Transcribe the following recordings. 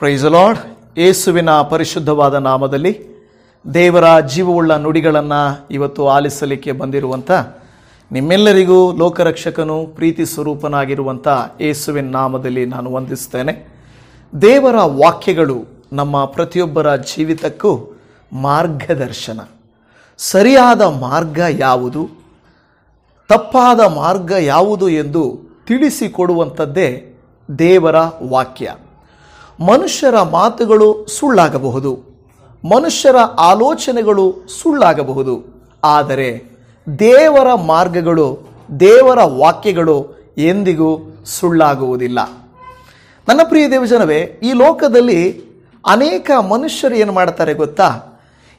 Price the lord. ಯೇಸುವಿನ ಪರಿಶುದ್ಧವಾದ ನಾಮದಲ್ಲಿ ದೇವರ ಜೀವವುಳ್ಳ ನುಡಿಗಳನ್ನು ಇವತ್ತು ಆಲಿಸಲಿಕ್ಕೆ ಬಂದಿರುವಂಥ ನಿಮ್ಮೆಲ್ಲರಿಗೂ ಲೋಕರಕ್ಷಕನು ಪ್ರೀತಿ ಸ್ವರೂಪನಾಗಿರುವಂಥ ಯೇಸುವಿನ ನಾಮದಲ್ಲಿ ನಾನು ವಂದಿಸ್ತೇನೆ. ದೇವರ ವಾಕ್ಯಗಳು ನಮ್ಮ ಪ್ರತಿಯೊಬ್ಬರ ಜೀವಿತಕ್ಕೂ ಮಾರ್ಗದರ್ಶನ. ಸರಿಯಾದ ಮಾರ್ಗ ಯಾವುದು, ತಪ್ಪಾದ ಮಾರ್ಗ ಯಾವುದು ಎಂದು ತಿಳಿಸಿಕೊಡುವಂಥದ್ದೇ ದೇವರ ವಾಕ್ಯ. ಮನುಷ್ಯರ ಮಾತುಗಳು ಸುಳ್ಳಾಗಬಹುದು, ಮನುಷ್ಯರ ಆಲೋಚನೆಗಳು ಸುಳ್ಳಾಗಬಹುದು, ಆದರೆ ದೇವರ ಮಾರ್ಗಗಳು, ದೇವರ ವಾಕ್ಯಗಳು ಎಂದಿಗೂ ಸುಳ್ಳಾಗುವುದಿಲ್ಲ. ನನ್ನ ಪ್ರಿಯ ದೇವಜನವೇ, ಈ ಲೋಕದಲ್ಲಿ ಅನೇಕ ಮನುಷ್ಯರು ಏನು ಮಾಡ್ತಾರೆ ಗೊತ್ತಾ?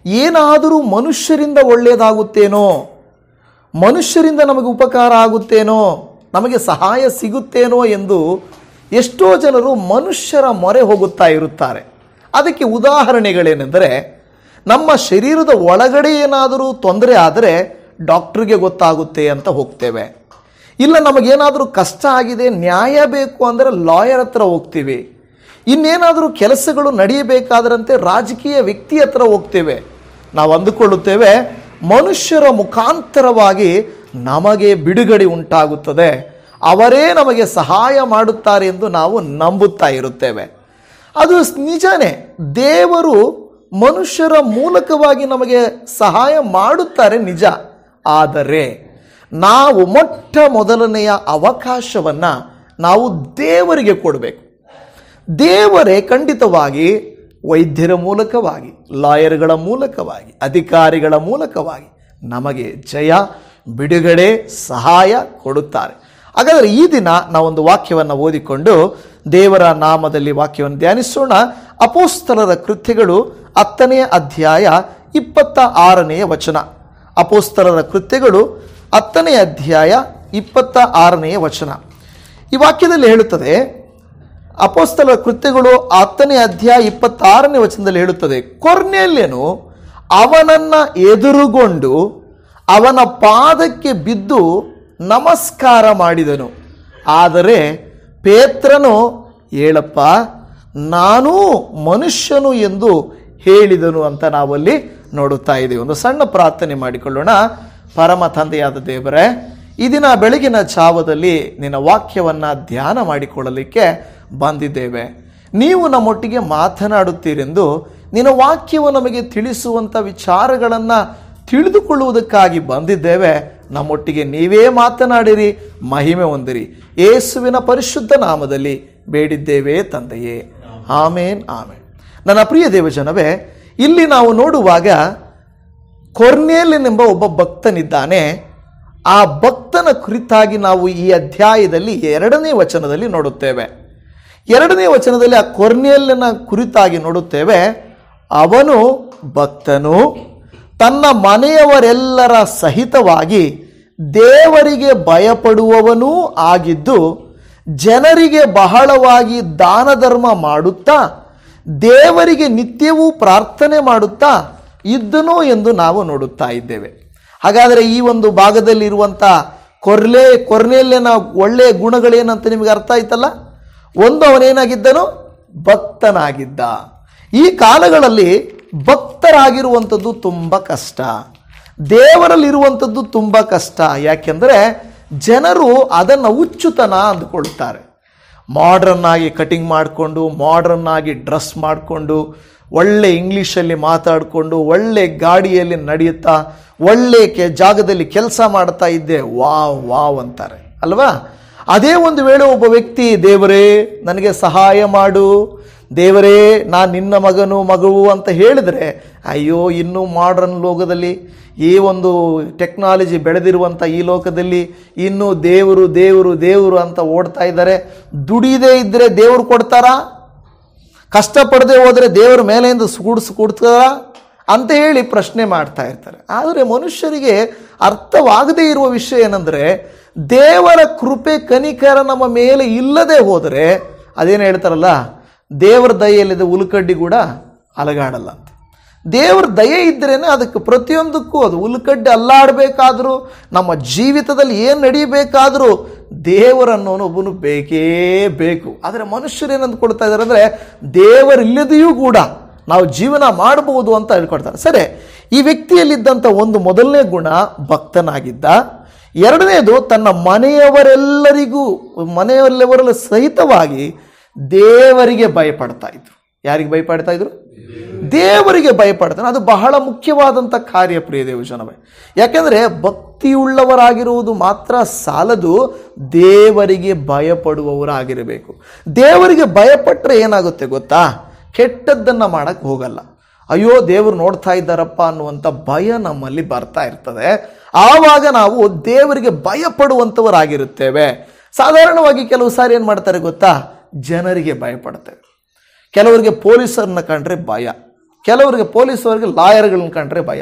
ಏನಾದರೂ ಮನುಷ್ಯರಿಂದ ಒಳ್ಳೆಯದಾಗುತ್ತೇನೋ, ಮನುಷ್ಯರಿಂದ ನಮಗೆ ಉಪಕಾರ ಆಗುತ್ತೇನೋ, ನಮಗೆ ಸಹಾಯ ಸಿಗುತ್ತೇನೋ ಎಂದು ಎಷ್ಟೋ ಜನರು ಮನುಷ್ಯರ ಮೊರೆ ಹೋಗುತ್ತಾ ಇರುತ್ತಾರೆ. ಅದಕ್ಕೆ ಉದಾಹರಣೆಗಳೇನೆಂದರೆ, ನಮ್ಮ ಶರೀರದ ಒಳಗಡೆ ಏನಾದರೂ ತೊಂದರೆ ಆದರೆ ಡಾಕ್ಟ್ರಿಗೆ ಗೊತ್ತಾಗುತ್ತೆ ಅಂತ ಹೋಗ್ತೇವೆ. ಇಲ್ಲ, ನಮಗೇನಾದರೂ ಕಷ್ಟ ಆಗಿದೆ, ನ್ಯಾಯ ಬೇಕು ಅಂದರೆ ಲಾಯರ್ ಹತ್ರ ಹೋಗ್ತೀವಿ. ಇನ್ನೇನಾದರೂ ಕೆಲಸಗಳು ನಡೆಯಬೇಕಾದ್ರಂತೆ ರಾಜಕೀಯ ವ್ಯಕ್ತಿ ಹತ್ರ ಹೋಗ್ತೇವೆ. ನಾವು ಅಂದುಕೊಳ್ಳುತ್ತೇವೆ ಮನುಷ್ಯರ ಮುಖಾಂತರವಾಗಿ ನಮಗೆ ಬಿಡುಗಡೆ ಉಂಟಾಗುತ್ತದೆ, ಅವರೇ ನಮಗೆ ಸಹಾಯ ಮಾಡುತ್ತಾರೆ ಎಂದು ನಾವು ನಂಬುತ್ತಾ ಇರುತ್ತೇವೆ. ಅದು ನಿಜನೇ, ದೇವರು ಮನುಷ್ಯರ ಮೂಲಕವಾಗಿ ನಮಗೆ ಸಹಾಯ ಮಾಡುತ್ತಾರೆ ನಿಜ. ಆದರೆ ನಾವು ಮೊಟ್ಟ ಮೊದಲನೆಯ ಅವಕಾಶವನ್ನು ನಾವು ದೇವರಿಗೆ ಕೊಡಬೇಕು. ದೇವರೇ ಖಂಡಿತವಾಗಿ ವೈದ್ಯರ ಮೂಲಕವಾಗಿ, ಲಾಯರ್ಗಳ ಮೂಲಕವಾಗಿ, ಅಧಿಕಾರಿಗಳ ಮೂಲಕವಾಗಿ ನಮಗೆ ಜಯ, ಬಿಡುಗಡೆ, ಸಹಾಯ ಕೊಡುತ್ತಾರೆ. ಹಾಗಾದರೆ ಈ ದಿನ ನಾವೊಂದು ವಾಕ್ಯವನ್ನು ಓದಿಕೊಂಡು ದೇವರ ನಾಮದಲ್ಲಿ ವಾಕ್ಯವನ್ನು ಧ್ಯಾನಿಸೋಣ. ಅಪೊಸ್ತಲರ ಕೃತ್ಯಗಳು 10ನೇ ಅಧ್ಯಾಯ 26ನೇ ವಚನ. ಅಪೊಸ್ತಲರ ಕೃತ್ಯಗಳು 10ನೇ ಅಧ್ಯಾಯ 26ನೇ ವಚನ. ಈ ವಾಕ್ಯದಲ್ಲಿ ಹೇಳುತ್ತದೆ, ಅಪೊಸ್ತಲರ ಕೃತ್ಯಗಳು 10ನೇ ಅಧ್ಯಾಯ 26ನೇ ವಚನದಲ್ಲಿ ಹೇಳುತ್ತದೆ, ಕೊರ್ನೇಲ್ಯನು ಅವನನ್ನು ಎದುರುಗೊಂಡು ಅವನ ಪಾದಕ್ಕೆ ಬಿದ್ದು ನಮಸ್ಕಾರ ಮಾಡಿದನು. ಆದರೆ ಪೇತ್ರನು, ಹೇಳಪ್ಪ, ನಾನೂ ಮನುಷ್ಯನು ಎಂದು ಹೇಳಿದನು ಅಂತ ನಾವಲ್ಲಿ ನೋಡುತ್ತಾ ಇದ್ದೀವಿ. ಒಂದು ಸಣ್ಣ ಪ್ರಾರ್ಥನೆ ಮಾಡಿಕೊಳ್ಳೋಣ. ಪರಮ ತಂದೆಯಾದ ದೇವರೇ, ಈ ದಿನ ಬೆಳಗಿನ ಜಾವದಲ್ಲಿ ನಿನ್ನ ವಾಕ್ಯವನ್ನು ಧ್ಯಾನ ಮಾಡಿಕೊಳ್ಳಲಿಕ್ಕೆ ಬಂದಿದ್ದೇವೆ. ನೀವು ನಮ್ಮೊಟ್ಟಿಗೆ ಮಾತನಾಡುತ್ತೀರೆಂದು, ನಿನ್ನ ವಾಕ್ಯವು ನಮಗೆ ತಿಳಿಸುವಂಥ ವಿಚಾರಗಳನ್ನು ತಿಳಿದುಕೊಳ್ಳುವುದಕ್ಕಾಗಿ ಬಂದಿದ್ದೇವೆ. ನಮ್ಮೊಟ್ಟಿಗೆ ನೀವೇ ಮಾತನಾಡಿರಿ, ಮಹಿಮೆ ಹೊಂದಿರಿ. ಯೇಸುವಿನ ಪರಿಶುದ್ಧ ನಾಮದಲ್ಲಿ ಬೇಡಿದ್ದೇವೆ ತಂದೆಯೇ, ಆಮೇನ್ ಆಮೇನ್. ನನ್ನ ಪ್ರಿಯ ದೇವಜನವೇ, ಇಲ್ಲಿ ನಾವು ನೋಡುವಾಗ ಕೊರ್ನೇಲ್ಯನೆಂಬ ಒಬ್ಬ ಭಕ್ತನಿದ್ದಾನೆ. ಆ ಭಕ್ತನ ಕುರಿತಾಗಿ ನಾವು ಈ ಅಧ್ಯಾಯದಲ್ಲಿ 2ನೇ ವಚನದಲ್ಲಿ ನೋಡುತ್ತೇವೆ. 2ನೇ ವಚನದಲ್ಲಿ ಆ ಕೊರ್ನೇಲ್ಯನ ಕುರಿತಾಗಿ ನೋಡುತ್ತೇವೆ. ಅವನು ಭಕ್ತನು, ತನ್ನ ಮನೆಯವರೆಲ್ಲರ ಸಹಿತವಾಗಿ ದೇವರಿಗೆ ಭಯಪಡುವವನೂ ಆಗಿದ್ದು, ಜನರಿಗೆ ಬಹಳವಾಗಿ ದಾನ ಧರ್ಮ ಮಾಡುತ್ತಾ ದೇವರಿಗೆ ನಿತ್ಯವೂ ಪ್ರಾರ್ಥನೆ ಮಾಡುತ್ತಾ ಇದ್ದನು ಎಂದು ನಾವು ನೋಡುತ್ತಾ ಇದ್ದೇವೆ. ಹಾಗಾದರೆ ಈ ಒಂದು ಭಾಗದಲ್ಲಿರುವಂಥ ಕೊರ್ನೇಲ್ಯನ ಒಳ್ಳೆಯ ಗುಣಗಳೇನಂತ ನಿಮಗೆ ಅರ್ಥ ಆಯ್ತಲ್ಲ. ಒಂದು, ಅವನೇನಾಗಿದ್ದನು? ಭಕ್ತನಾಗಿದ್ದ. ಈ ಕಾಲಗಳಲ್ಲಿ ಭಕ್ತರಾಗಿರುವಂಥದ್ದು ತುಂಬ ಕಷ್ಟ, ದೇವರಲ್ಲಿರುವಂಥದ್ದು ತುಂಬ ಕಷ್ಟ. ಯಾಕೆಂದರೆ ಜನರು ಅದನ್ನು ಹುಚ್ಚುತನ ಅಂದುಕೊಳ್ತಾರೆ. ಮಾಡ್ರನ್ ಆಗಿ ಕಟಿಂಗ್ ಮಾಡಿಕೊಂಡು, ಮಾಡ್ರನ್ ಆಗಿ ಡ್ರೆಸ್ ಮಾಡಿಕೊಂಡು, ಒಳ್ಳೆ ಇಂಗ್ಲೀಷಲ್ಲಿ ಮಾತಾಡಿಕೊಂಡು, ಒಳ್ಳೆ ಗಾಡಿಯಲ್ಲಿ ನಡೆಯುತ್ತಾ, ಒಳ್ಳೆ ಜಾಗದಲ್ಲಿ ಕೆಲಸ ಮಾಡ್ತಾ ಇದ್ದೆ, ವಾವ್ ವಾವ್ ಅಂತಾರೆ ಅಲ್ವಾ? ಅದೇ ಒಂದು ವೇಳೆ ಒಬ್ಬ ವ್ಯಕ್ತಿ, ದೇವರೇ ನನಗೆ ಸಹಾಯ ಮಾಡು, ದೇವರೇ ನಾನು ನಿನ್ನ ಮಗುವು ಅಂತ ಹೇಳಿದರೆ, ಅಯ್ಯೋ, ಇನ್ನೂ ಮಾಡ್ರನ್ ಲೋಕದಲ್ಲಿ, ಈ ಒಂದು ಟೆಕ್ನಾಲಜಿ ಬೆಳೆದಿರುವಂಥ ಈ ಲೋಕದಲ್ಲಿ ಇನ್ನೂ ದೇವರು ದೇವರು ದೇವರು ಅಂತ ಓಡ್ತಾ ಇದ್ದಾರೆ. ದುಡಿದೇ ಇದ್ದರೆ ದೇವರು ಕೊಡ್ತಾರಾ? ಕಷ್ಟಪಡದೆ ಹೋದರೆ ದೇವರ ಮೇಲೆಯಿಂದ ಕೊಡ್ತಾರಾ ಅಂತ ಹೇಳಿ ಪ್ರಶ್ನೆ ಮಾಡ್ತಾ ಇರ್ತಾರೆ. ಆದರೆ ಮನುಷ್ಯರಿಗೆ ಅರ್ಥವಾಗದೇ ಇರುವ ವಿಷಯ ಏನಂದರೆ, ದೇವರ ಕೃಪೆ ಕನಿಕರ ನಮ್ಮ ಮೇಲೆ ಇಲ್ಲದೆ ಹೋದರೆ, ಅದೇನು ಹೇಳ್ತಾರಲ್ಲ, ದೇವರ ದಯೆಯಲ್ಲಿದೆ ಉಲ್ಕಡ್ಡಿ ಕೂಡ ಅಲಗಾಡಲ್ಲ ಅಂತ. ದೇವರ ದಯೆ ಇದ್ದರೇನೆ ಅದಕ್ಕೆ ಪ್ರತಿಯೊಂದಕ್ಕೂ, ಅದು ಉಲ್ಕಡ್ಡಿ ಅಲ್ಲಾಡಬೇಕಾದ್ರೂ, ನಮ್ಮ ಜೀವಿತದಲ್ಲಿ ಏನು ನಡೀಬೇಕಾದರೂ ದೇವರನ್ನೋನು ಒಬ್ಬನು ಬೇಕೇ ಬೇಕು. ಆದರೆ ಮನುಷ್ಯರು ಏನಂದ್ಕೊಳ್ತಾ ಇದ್ದಾರೆ ಅಂದರೆ ದೇವರಿಲ್ಲದೆಯೂ ಕೂಡ ನಾವು ಜೀವನ ಮಾಡಬಹುದು ಅಂತ ಹೇಳ್ಕೊಡ್ತಾರೆ. ಸರಿ, ಈ ವ್ಯಕ್ತಿಯಲ್ಲಿದ್ದಂಥ ಒಂದು ಮೊದಲನೇ ಗುಣ ಭಕ್ತನಾಗಿದ್ದ. ಎರಡನೇದು ತನ್ನ ಮನೆಯವರೆಲ್ಲರೂ ಸಹಿತವಾಗಿ ದೇವರಿಗೆ ಭಯಪಡ್ತಾ ಇದ್ರು. ಯಾರಿಗೆ ಭಯಪಡ್ತಾ ಇದ್ರು? ದೇವರಿಗೆ ಭಯಪಡ್ತಾನೆ. ಅದು ಬಹಳ ಮುಖ್ಯವಾದಂಥ ಕಾರ್ಯ ಪ್ರಿಯ ದೇವಜನವೇ. ಯಾಕೆಂದರೆ ಭಕ್ತಿಯುಳ್ಳವರಾಗಿರುವುದು ಮಾತ್ರ ಸಾಲದು, ದೇವರಿಗೆ ಭಯಪಡುವವರಾಗಿರಬೇಕು. ದೇವರಿಗೆ ಭಯಪಟ್ಟರೆ ಏನಾಗುತ್ತೆ ಗೊತ್ತಾ? ಕೆಟ್ಟದ್ದನ್ನು ಮಾಡಕ್ಕೆ ಹೋಗಲ್ಲ. ಅಯ್ಯೋ ದೇವರು ನೋಡ್ತಾ ಇದ್ದಾರಪ್ಪ ಅನ್ನುವಂಥ ಭಯ ನಮ್ಮಲ್ಲಿ ಬರ್ತಾ ಇರ್ತದೆ. ಆವಾಗ ನಾವು ದೇವರಿಗೆ ಭಯಪಡುವಂಥವರಾಗಿರುತ್ತೇವೆ. ಸಾಧಾರಣವಾಗಿ ಕೆಲವು ಸಾರಿ ಏನು ಮಾಡ್ತಾರೆ ಗೊತ್ತಾ? ಜನರಿಗೆ ಭಯಪಡ್ತೇವೆ. ಕೆಲವರಿಗೆ ಪೊಲೀಸರನ್ನ ಕಂಡ್ರೆ ಭಯ, ಕೆಲವರಿಗೆ ಪೊಲೀಸವರಿಗೆ ಲಾಯರ್ಗಳನ್ನ ಕಂಡ್ರೆ ಭಯ,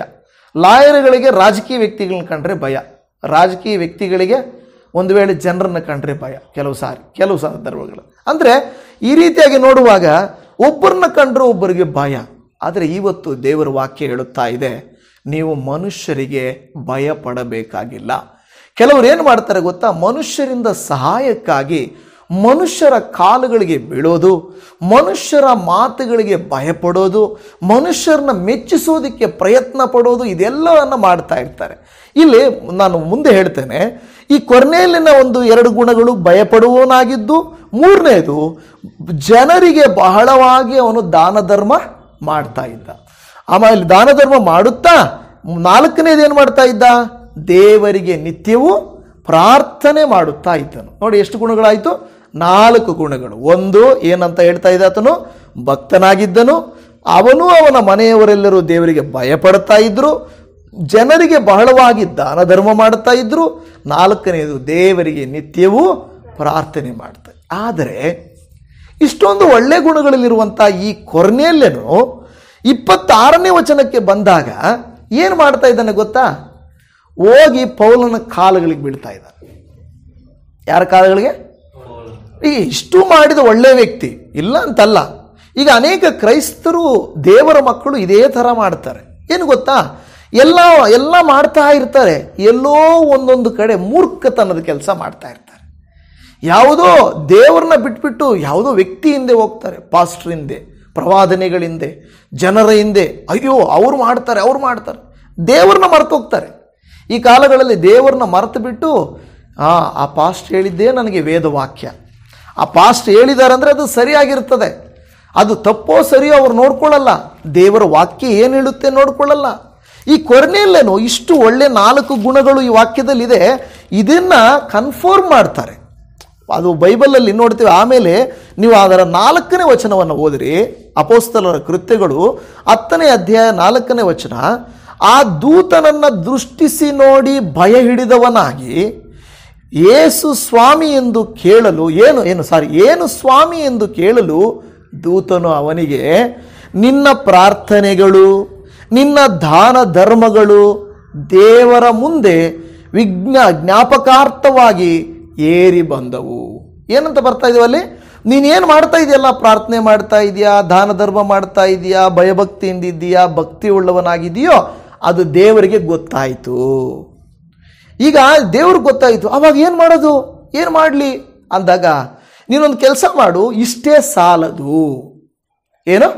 ಲಾಯರ್ಗಳಿಗೆ ರಾಜಕೀಯ ವ್ಯಕ್ತಿಗಳನ್ನ ಕಂಡ್ರೆ ಭಯ, ರಾಜಕೀಯ ವ್ಯಕ್ತಿಗಳಿಗೆ ಒಂದು ವೇಳೆ ಜನರನ್ನು ಕಂಡ್ರೆ ಭಯ. ಕೆಲವು ಸಂದರ್ಭಗಳು ಅಂದರೆ ಈ ರೀತಿಯಾಗಿ ನೋಡುವಾಗ ಒಬ್ಬರನ್ನ ಕಂಡ್ರೆ ಒಬ್ಬರಿಗೆ ಭಯ. ಆದರೆ ಇವತ್ತು ದೇವರ ವಾಕ್ಯ ಹೇಳುತ್ತಾ ಇದೆ, ನೀವು ಮನುಷ್ಯರಿಗೆ ಭಯ ಪಡಬೇಕಾಗಿಲ್ಲ. ಕೆಲವರು ಏನು ಮಾಡ್ತಾರೆ ಗೊತ್ತಾ? ಮನುಷ್ಯರಿಂದ ಸಹಾಯಕ್ಕಾಗಿ ಮನುಷ್ಯರ ಕಾಲುಗಳಿಗೆ ಬೀಳೋದು, ಮನುಷ್ಯರ ಮಾತುಗಳಿಗೆ ಭಯಪಡೋದು, ಮನುಷ್ಯರನ್ನ ಮೆಚ್ಚಿಸೋದಕ್ಕೆ ಪ್ರಯತ್ನ ಪಡೋದು, ಇದೆಲ್ಲವನ್ನು ಮಾಡ್ತಾ ಇರ್ತಾರೆ. ಇಲ್ಲಿ ನಾನು ಮುಂದೆ ಹೇಳ್ತೇನೆ, ಈ ಕೊರ್ನೇಲಿನ ಒಂದು 2 ಗುಣಗಳು ಭಯಪಡುವವನಾಗಿದ್ದು, ಮೂರನೇದು ಜನರಿಗೆ ಬಹಳವಾಗಿ ಅವನು ದಾನ ಧರ್ಮ ಮಾಡ್ತಾ ಇದ್ದ. ಆಮೇಲೆ ದಾನ ಧರ್ಮ ಮಾಡುತ್ತಾ 4ನೇದು ಏನು ಮಾಡ್ತಾ ಇದ್ದ? ದೇವರಿಗೆ ನಿತ್ಯವೂ ಪ್ರಾರ್ಥನೆ ಮಾಡುತ್ತಾ ಇದ್ದನು. ನೋಡಿ ಎಷ್ಟು ಗುಣಗಳಾಯಿತು? 4 ಗುಣಗಳು. ಒಂದು ಏನಂತ ಹೇಳ್ತಾ ಇದ್ದ? ಆತನು ಭಕ್ತನಾಗಿದ್ದನು, ಅವನು ಅವನ ಮನೆಯವರೆಲ್ಲರೂ ದೇವರಿಗೆ ಭಯಪಡ್ತಾ ಇದ್ರು, ಜನರಿಗೆ ಬಹಳವಾಗಿ ದಾನ ಧರ್ಮ ಮಾಡ್ತಾ ಇದ್ರು, 4ನೇದು ದೇವರಿಗೆ ನಿತ್ಯವೂ ಪ್ರಾರ್ಥನೆ ಮಾಡ್ತಾ. ಆದರೆ ಇಷ್ಟೊಂದು ಒಳ್ಳೆ ಗುಣಗಳಲ್ಲಿರುವಂಥ ಈ ಕೊರ್ನೇಲ್ಯನು 26ನೇ ವಚನಕ್ಕೆ ಬಂದಾಗ ಏನು ಮಾಡ್ತಾ ಇದ್ದಾನೆ ಗೊತ್ತಾ? ಹೋಗಿ ಪೌಲನ ಕಾಲುಗಳಿಗೆ ಬೀಳ್ತಾ ಇದ್ದಾನೆ. ಯಾರ ಕಾಲುಗಳಿಗೆ? ಈಗ ಇಷ್ಟು ಮಾಡಿದ ಒಳ್ಳೆ ವ್ಯಕ್ತಿ ಇಲ್ಲ ಅಂತಲ್ಲ. ಈಗ ಅನೇಕ ಕ್ರೈಸ್ತರು ದೇವರ ಮಕ್ಕಳು ಇದೇ ಥರ ಮಾಡ್ತಾರೆ. ಏನು ಗೊತ್ತಾ? ಎಲ್ಲ ಮಾಡ್ತಾ ಇರ್ತಾರೆ, ಎಲ್ಲೋ ಒಂದೊಂದು ಕಡೆ ಮೂರ್ಖತನದ ಕೆಲಸ ಮಾಡ್ತಾ ಇರ್ತಾರೆ. ಯಾವುದೋ ದೇವರನ್ನ ಬಿಟ್ಬಿಟ್ಟು ಯಾವುದೋ ವ್ಯಕ್ತಿ ಹಿಂದೆ ಹೋಗ್ತಾರೆ, ಪಾಸ್ಟರ್ ಹಿಂದೆ, ಪ್ರವಾದನೆಗಳ ಹಿಂದೆ, ಜನರ ಹಿಂದೆ. ಅಯ್ಯೋ ಅವ್ರು ಮಾಡ್ತಾರೆ ದೇವರನ್ನ ಮರೆತು ಹೋಗ್ತಾರೆ. ಈ ಕಾಲಗಳಲ್ಲಿ ದೇವರನ್ನ ಮರೆತು ಬಿಟ್ಟು ಆ ಪಾಸ್ಟ್ ಹೇಳಿದ್ದೇ ನನಗೆ ವೇದವಾಕ್ಯ, ಆ ಪಾಸ್ಟ್ ಹೇಳಿದ್ದಾರೆ ಅಂದರೆ ಅದು ಸರಿಯಾಗಿರ್ತದೆ, ಅದು ತಪ್ಪೋ ಸರಿಯೋ ಅವ್ರು ನೋಡ್ಕೊಳ್ಳಲ್ಲ, ದೇವರ ವಾಕ್ಯ ಏನು ಹೇಳುತ್ತೆ ನೋಡ್ಕೊಳ್ಳಲ್ಲ. ಈ ಕೊರ್ನೇಲ್ಯನು ಇಷ್ಟು ಒಳ್ಳೆ 4 ಗುಣಗಳು ಈ ವಾಕ್ಯದಲ್ಲಿದೆ, ಇದನ್ನು ಕನ್ಫರ್ಮ್ ಮಾಡ್ತಾರೆ. ಅದು ಬೈಬಲಲ್ಲಿ ನೋಡ್ತೀವಿ. ಆಮೇಲೆ ನೀವು ಅದರ 4ನೇ ವಚನವನ್ನು ಓದಿರಿ, ಅಪೊಸ್ತಲರ ಕೃತ್ಯಗಳು 10ನೇ ಅಧ್ಯಾಯ 4ನೇ ವಚನ. ಆ ದೂತನನ್ನು ದೃಷ್ಟಿಸಿ ನೋಡಿ ಭಯ ಹಿಡಿದವನಾಗಿ ಏನು ಸ್ವಾಮಿ ಎಂದು ಕೇಳಲು ದೂತನು ಅವನಿಗೆ, ನಿನ್ನ ಪ್ರಾರ್ಥನೆಗಳು ನಿನ್ನ ದಾನ ಧರ್ಮಗಳು ದೇವರ ಮುಂದೆ ಜ್ಞಾಪಕಾರ್ಥವಾಗಿ ಏರಿ ಬಂದವು. ಏನಂತ ಬರ್ತಾ ಇದೀವಲ್ಲಿ? ನೀನೇನು ಮಾಡ್ತಾ ಇದೆಯಲ್ಲ, ಪ್ರಾರ್ಥನೆ ಮಾಡ್ತಾ ಇದೆಯಾ, ದಾನ ಧರ್ಮ ಮಾಡ್ತಾ ಇದೆಯಾ, ಭಯಭಕ್ತಿಯಿಂದ ಇದೆಯಾ, ಭಕ್ತಿ ಉಳ್ಳವನಾಗಿದೆಯೋ, ಅದು ದೇವರಿಗೆ ಗೊತ್ತಾಯಿತು. ಈಗ ದೇವ್ರಿಗೆ ಗೊತ್ತಾಯಿತು. ಅವಾಗ ಏನು ಮಾಡೋದು? ಏನು ಮಾಡಲಿ ಅಂದಾಗ ನೀನೊಂದು ಕೆಲಸ ಮಾಡು, ಇಷ್ಟೇ ಸಾಲದು. ಏನು?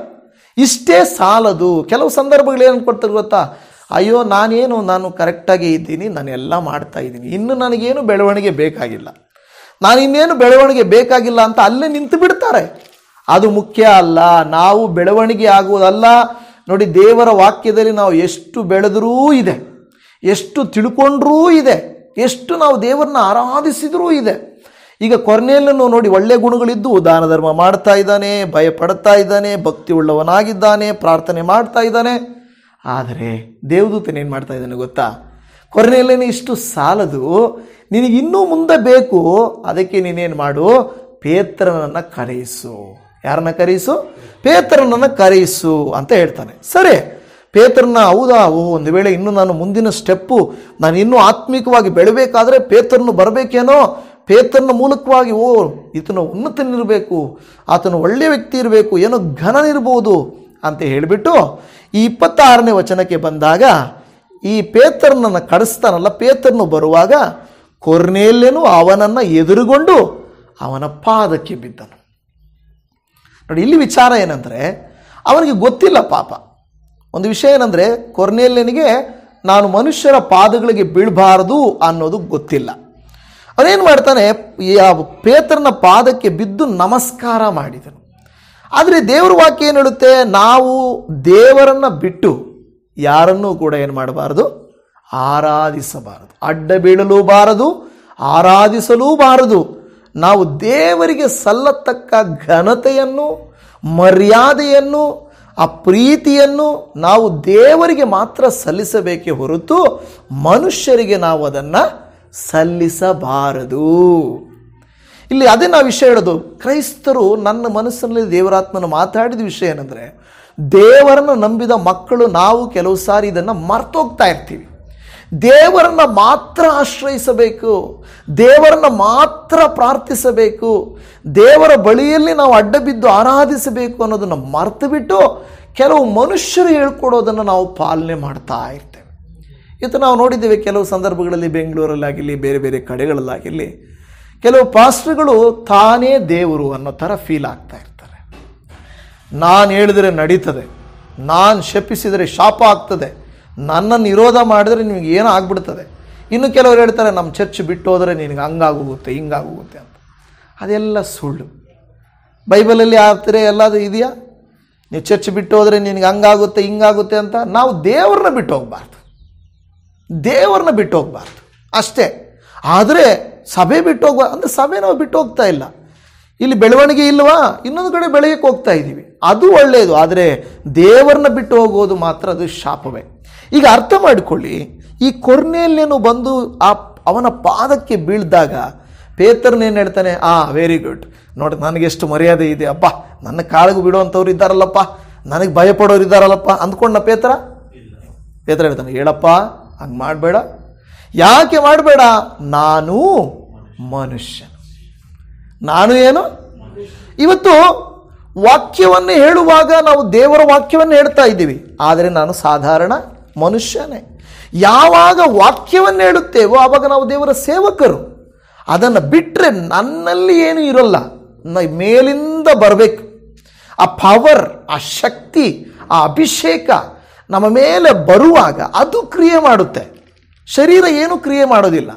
ಇಷ್ಟೇ ಸಾಲದು. ಕೆಲವು ಸಂದರ್ಭಗಳು ಏನು ಕೊಡ್ತಾರೆ ಗೊತ್ತಾ? ಅಯ್ಯೋ ನಾನು ಕರೆಕ್ಟಾಗಿ ಇದ್ದೀನಿ, ನಾನೆಲ್ಲ ಮಾಡ್ತಾ ಇದ್ದೀನಿ, ಇನ್ನು ನನಗೇನು ಬೆಳವಣಿಗೆ ಬೇಕಾಗಿಲ್ಲ, ನಾನಿನ್ನೇನು ಬೆಳವಣಿಗೆ ಬೇಕಾಗಿಲ್ಲ ಅಂತ ಅಲ್ಲೇ ನಿಂತು ಬಿಡ್ತಾರೆ. ಅದು ಮುಖ್ಯ ಅಲ್ಲ. ನಾವು ಬೆಳವಣಿಗೆ ಆಗುವುದಲ್ಲ. ನೋಡಿ, ದೇವರ ವಾಕ್ಯದಲ್ಲಿ ನಾವು ಎಷ್ಟು ಬೆಳೆದರೂ ಇದೆ, ಎಷ್ಟು ತಿಳ್ಕೊಂಡ್ರೂ ಇದೆ, ಎಷ್ಟು ನಾವು ದೇವರನ್ನ ಆರಾಧಿಸಿದ್ರೂ ಇದೆ. ಈಗ ಕೊರ್ನೇಲ್ಯನು ನೋಡಿ, ಒಳ್ಳೆ ಗುಣಗಳಿದ್ದು ದಾನ ಧರ್ಮ ಮಾಡ್ತಾ ಇದ್ದಾನೆ, ಭಯ ಪಡ್ತಾ ಇದ್ದಾನೆ, ಭಕ್ತಿ ಉಳ್ಳವನಾಗಿದ್ದಾನೆ, ಪ್ರಾರ್ಥನೆ ಮಾಡ್ತಾ ಇದ್ದಾನೆ. ಆದರೆ ದೇವದೂತನೇನು ಮಾಡ್ತಾ ಇದ್ದಾನೆ ಗೊತ್ತಾ? ಕೊರ್ನೇಲ್ಯನು ಇಷ್ಟು ಸಾಲದು, ನಿನಗೆ ಇನ್ನೂ ಮುಂದೆ ಬೇಕು, ಅದಕ್ಕೆ ನೀನೇನು ಮಾಡು, ಪೇತ್ರನನ್ನು ಕರೆಯಿಸು. ಯಾರನ್ನ ಕರೆಯಿಸು? ಪೇತ್ರನನ್ನು ಕರೆಯಿಸು ಅಂತ ಹೇಳ್ತಾನೆ. ಸರಿ, ಪೇತ್ರನ ಹೌದಾ, ಒಂದು ವೇಳೆ ಇನ್ನು ನಾನು ಮುಂದಿನ ಸ್ಟೆಪ್ಪು, ನಾನು ಇನ್ನೂ ಆತ್ಮಿಕವಾಗಿ ಬೆಳಬೇಕಾದ್ರೆ ಪೇತ್ರನು ಬರಬೇಕೇನೋ, ಪೇತ್ರನ ಮೂಲಕವಾಗಿ ಈತನು ಉನ್ನತನಿರಬೇಕು, ಆತನು ಒಳ್ಳೆಯ ವ್ಯಕ್ತಿ ಇರಬೇಕು, ಏನೋ ಘನನಿರ್ಬೋದು ಅಂತ ಹೇಳಿಬಿಟ್ಟು ಈ 26ನೇ ವಚನಕ್ಕೆ ಬಂದಾಗ ಈ ಪೇತ್ರನನ್ನು ಕಳಿಸ್ತಾನಲ್ಲ, ಪೇತ್ರನು ಬರುವಾಗ ಕೊರ್ನೇಲ್ಯನು ಅವನನ್ನು ಎದುರುಗೊಂಡು ಅವನ ಪಾದಕ್ಕೆ ಬಿದ್ದನು. ನೋಡಿ, ಇಲ್ಲಿ ವಿಚಾರ ಏನಂದರೆ, ಅವನಿಗೆ ಗೊತ್ತಿಲ್ಲ ಪಾಪ. ಒಂದು ವಿಷಯ ಏನಂದರೆ, ಕೊರ್ನೇಲ್ಯನಿಗೆ ನಾನು ಮನುಷ್ಯರ ಪಾದಗಳಿಗೆ ಬೀಳಬಾರದು ಅನ್ನೋದು ಗೊತ್ತಿಲ್ಲ. ಅವನೇನು ಮಾಡ್ತಾನೆ, ಪೇತ್ರನ ಪಾದಕ್ಕೆ ಬಿದ್ದು ನಮಸ್ಕಾರ ಮಾಡಿದನು. ಆದರೆ ದೇವರ ವಾಕ್ಯ ಏನು ಹೇಳುತ್ತೆ, ನಾವು ದೇವರನ್ನು ಬಿಟ್ಟು ಯಾರನ್ನೂ ಕೂಡ ಏನು ಮಾಡಬಾರದು, ಆರಾಧಿಸಬಾರದು. ಅಡ್ಡ ಬೀಳಲೂಬಾರದು, ಆರಾಧಿಸಲೂಬಾರದು. ನಾವು ದೇವರಿಗೆ ಸಲ್ಲತಕ್ಕ ಘನತೆಯನ್ನು, ಮರ್ಯಾದೆಯನ್ನು, ಆ ಪ್ರೀತಿಯನ್ನು ನಾವು ದೇವರಿಗೆ ಮಾತ್ರ ಸಲ್ಲಿಸಬೇಕೇ ಹೊರತು ಮನುಷ್ಯರಿಗೆ ನಾವು ಅದನ್ನು ಸಲ್ಲಿಸಬಾರದು. ಇಲ್ಲಿ ಅದೇ ನಾವು ವಿಷಯ ಹೇಳೋದು. ಕ್ರೈಸ್ತರು, ನನ್ನ ಮನಸ್ಸಿನಲ್ಲಿ ದೇವರಾತ್ಮನ ಮಾತಾಡಿದ ವಿಷಯ ಏನಂದರೆ, ದೇವರನ್ನು ನಂಬಿದ ಮಕ್ಕಳು ನಾವು ಕೆಲವು ಸಾರಿ ಇದನ್ನು ಮರ್ತೋಗ್ತಾ ಇರ್ತೀವಿ. ದೇವರನ್ನು ಮಾತ್ರ ಆಶ್ರಯಿಸಬೇಕು, ದೇವರನ್ನು ಮಾತ್ರ ಪ್ರಾರ್ಥಿಸಬೇಕು, ದೇವರ ಬಳಿಯಲ್ಲಿ ನಾವು ಅಡ್ಡ ಬಿದ್ದು ಆರಾಧಿಸಬೇಕು ಅನ್ನೋದನ್ನು ಮರೆತು ಬಿಟ್ಟು ಕೆಲವು ಮನುಷ್ಯರು ಹೇಳ್ಕೊಡೋದನ್ನು ನಾವು ಪಾಲನೆ ಮಾಡ್ತಾ ಇರ್ತೇವೆ. ಇವತ್ತು ನಾವು ನೋಡಿದ್ದೇವೆ ಕೆಲವು ಸಂದರ್ಭಗಳಲ್ಲಿ, ಬೆಂಗಳೂರಲ್ಲಾಗಿರಲಿ, ಬೇರೆ ಬೇರೆ ಕಡೆಗಳಲ್ಲಾಗಿರಲಿ, ಕೆಲವು ಪಾಸ್ಟರ್ಗಳು ತಾನೇ ದೇವರು ಅನ್ನೋ ಥರ ಫೀಲ್ ಆಗ್ತಾ ಇರ್ತಾರೆ. ನಾನು ಹೇಳಿದರೆ ನಡೀತದೆ, ನಾನು ಶಪಿಸಿದರೆ ಶಾಪ ಆಗ್ತದೆ, ನನ್ನನ್ನು ವಿರೋಧ ಮಾಡಿದರೆ ನಿಮಗೆ ಏನೋ ಆಗ್ಬಿಡ್ತದೆ. ಇನ್ನು ಕೆಲವರು ಹೇಳ್ತಾರೆ, ನಮ್ಮ ಚರ್ಚ್ ಬಿಟ್ಟು ಹೋದರೆ ನಿನಗೆ ಹಂಗಾಗೋಗುತ್ತೆ ಹಿಂಗಾಗೋಗುತ್ತೆ ಅಂತ. ಅದೆಲ್ಲ ಸುಳ್ಳು. ಬೈಬಲಲ್ಲಿ ಆ ಥರ ಎಲ್ಲದು ಇದೆಯಾ? ನೀವು ಚರ್ಚ್ ಬಿಟ್ಟು ಹೋದರೆ ನಿನಗೆ ಹಂಗಾಗುತ್ತೆ ಹಿಂಗಾಗುತ್ತೆ ಅಂತ. ನಾವು ದೇವ್ರನ್ನ ಬಿಟ್ಟು ಹೋಗಬಾರ್ದು, ದೇವ್ರನ್ನ ಬಿಟ್ಟು ಹೋಗಬಾರ್ದು ಅಷ್ಟೇ. ಆದರೆ ಸಭೆ ಬಿಟ್ಟು ಹೋಗ್ಬಾರ್ದು ಅಂದರೆ ಸಭೆ ನಾವು ಬಿಟ್ಟು ಹೋಗ್ತಾ ಇಲ್ಲ. ಇಲ್ಲಿ ಬೆಳವಣಿಗೆ ಇಲ್ವಾ, ಇನ್ನೊಂದು ಕಡೆ ಬೆಳೆಯಕ್ಕೆ ಹೋಗ್ತಾ ಇದ್ದೀವಿ, ಅದು ಒಳ್ಳೆಯದು. ಆದರೆ ದೇವರನ್ನ ಬಿಟ್ಟು ಹೋಗೋದು ಮಾತ್ರ ಅದು ಶಾಪವೇ. ಈಗ ಅರ್ಥ ಮಾಡಿಕೊಳ್ಳಿ, ಈ ಕೊರ್ನೇಲ್ಯನು ಬಂದು ಅವನ ಪಾದಕ್ಕೆ ಬೀಳ್ದಾಗ ಪೇತ್ರನೇನು ಹೇಳ್ತಾನೆ, ವೆರಿ ಗುಡ್, ನೋಡಿ ನನಗೆಷ್ಟು ಮರ್ಯಾದೆ ಇದೆ, ಅಪ್ಪ ನನ್ನ ಕಾಳಿಗೆ ಬಿಡುವಂಥವ್ರು ಇದ್ದಾರಲ್ಲಪ್ಪ, ನನಗೆ ಭಯಪಡೋರು ಇದ್ದಾರಲ್ಲಪ್ಪ ಅಂದ್ಕೊಂಡ ಪೇತ್ರ ಹೇಳ್ತಾನೆ, ಹೇಳಪ್ಪ ಹಂಗೆ ಮಾಡಬೇಡ. ಯಾಕೆ ಮಾಡಬೇಡ? ನಾನು ಮನುಷ್ಯನು. ನಾನು ಏನು? ಇವತ್ತು ವಾಕ್ಯವನ್ನು ಹೇಳುವಾಗ ನಾವು ದೇವರ ವಾಕ್ಯವನ್ನು ಹೇಳ್ತಾ ಇದ್ದೀವಿ, ಆದರೆ ನಾನು ಸಾಧಾರಣ ಮನುಷ್ಯನೇ. ಯಾವಾಗ ವಾಕ್ಯವನ್ನು ಹೇಳುತ್ತೇವೋ ಆವಾಗ ನಾವು ದೇವರ ಸೇವಕರು. ಅದನ್ನು ಬಿಟ್ಟರೆ ನನ್ನಲ್ಲಿ ಏನೂ ಇರೋಲ್ಲ, ಮೇಲಿಂದ ಬರಬೇಕು. ಆ ಪವರ್, ಆ ಶಕ್ತಿ, ಆ ಅಭಿಷೇಕ ನಮ್ಮ ಮೇಲೆ ಬರುವಾಗ ಅದು ಕ್ರಿಯೆ ಮಾಡುತ್ತೆ. ಶರೀರ ಏನು ಕ್ರಿಯೆ ಮಾಡೋದಿಲ್ಲ.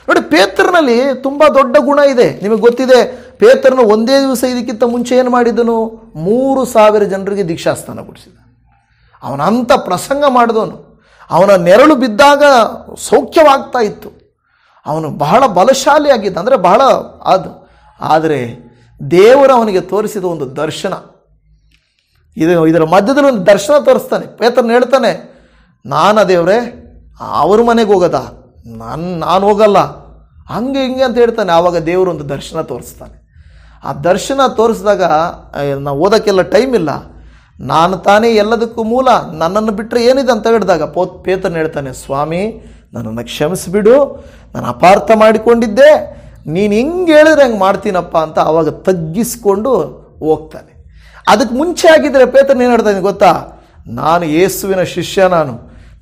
ನೋಡಿ, ಪೇತ್ರನಲ್ಲಿ ತುಂಬ ದೊಡ್ಡ ಗುಣ ಇದೆ. ನಿಮಗೆ ಗೊತ್ತಿದೆ, ಪೇತ್ರನ ಒಂದೇ ದಿವಸ ಇದಕ್ಕಿಂತ ಮುಂಚೆ ಏನು ಮಾಡಿದನು? 3,000 ಜನರಿಗೆ ದೀಕ್ಷಾಸ್ನಾನ ಕೊಡಿಸಿದ. ಅವನಂಥ ಪ್ರಸಂಗ ಮಾಡಿದವನು. ಅವನ ನೆರಳು ಬಿದ್ದಾಗ ಸೌಖ್ಯವಾಗ್ತಾ ಇತ್ತು. ಅವನು ಬಹಳ ಬಲಶಾಲಿಯಾಗಿದ್ದ, ಅಂದರೆ ಬಹಳ ಅದು. ಆದರೆ ದೇವರು ಅವನಿಗೆ ತೋರಿಸಿದ ಒಂದು ದರ್ಶನ, ಇದರ ಮಧ್ಯದಲ್ಲಿ ಒಂದು ದರ್ಶನ ತೋರಿಸ್ತಾನೆ. ಪೇತ್ರನ ಹೇಳ್ತಾನೆ, ನಾನು ದೇವರೇ ಅವ್ರ ಮನೆಗೆ ಹೋಗೋದ, ನಾನು ಹೋಗಲ್ಲ, ಹಂಗೆ ಹಿಂಗೆ ಅಂತ ಹೇಳ್ತಾನೆ. ಆವಾಗ ದೇವರು ಒಂದು ದರ್ಶನ ತೋರಿಸ್ತಾನೆ. ಆ ದರ್ಶನ ತೋರಿಸಿದಾಗ ನಾವು ಓದೋಕ್ಕೆಲ್ಲ ಟೈಮ್ ಇಲ್ಲ, ನಾನು ತಾನೇ ಎಲ್ಲದಕ್ಕೂ ಮೂಲ, ನನ್ನನ್ನು ಬಿಟ್ಟರೆ ಏನಿದೆ ಅಂತ ಹೇಳಿದಾಗ ಪೇತ್ರನ ಹೇಳ್ತಾನೆ, ಸ್ವಾಮಿ ನನ್ನನ್ನು ಕ್ಷಮಿಸಿಬಿಡು, ನಾನು ಅಪಾರ್ಥ ಮಾಡಿಕೊಂಡಿದ್ದೆ, ನೀನು ಹಿಂಗೆ ಹೇಳಿದ್ರೆ ಹಂಗೆ ಮಾಡ್ತೀನಪ್ಪ ಅಂತ ಆವಾಗ ತಗ್ಗಿಸ್ಕೊಂಡು ಹೋಗ್ತಾನೆ. ಅದಕ್ಕೆ ಮುಂಚೆ ಆಗಿದ್ದರೆ ಪೇತ್ರನ ಏನು ಹೇಳ್ತಾನೆ ಗೊತ್ತಾ? ನಾನು ಯೇಸುವಿನ ಶಿಷ್ಯ,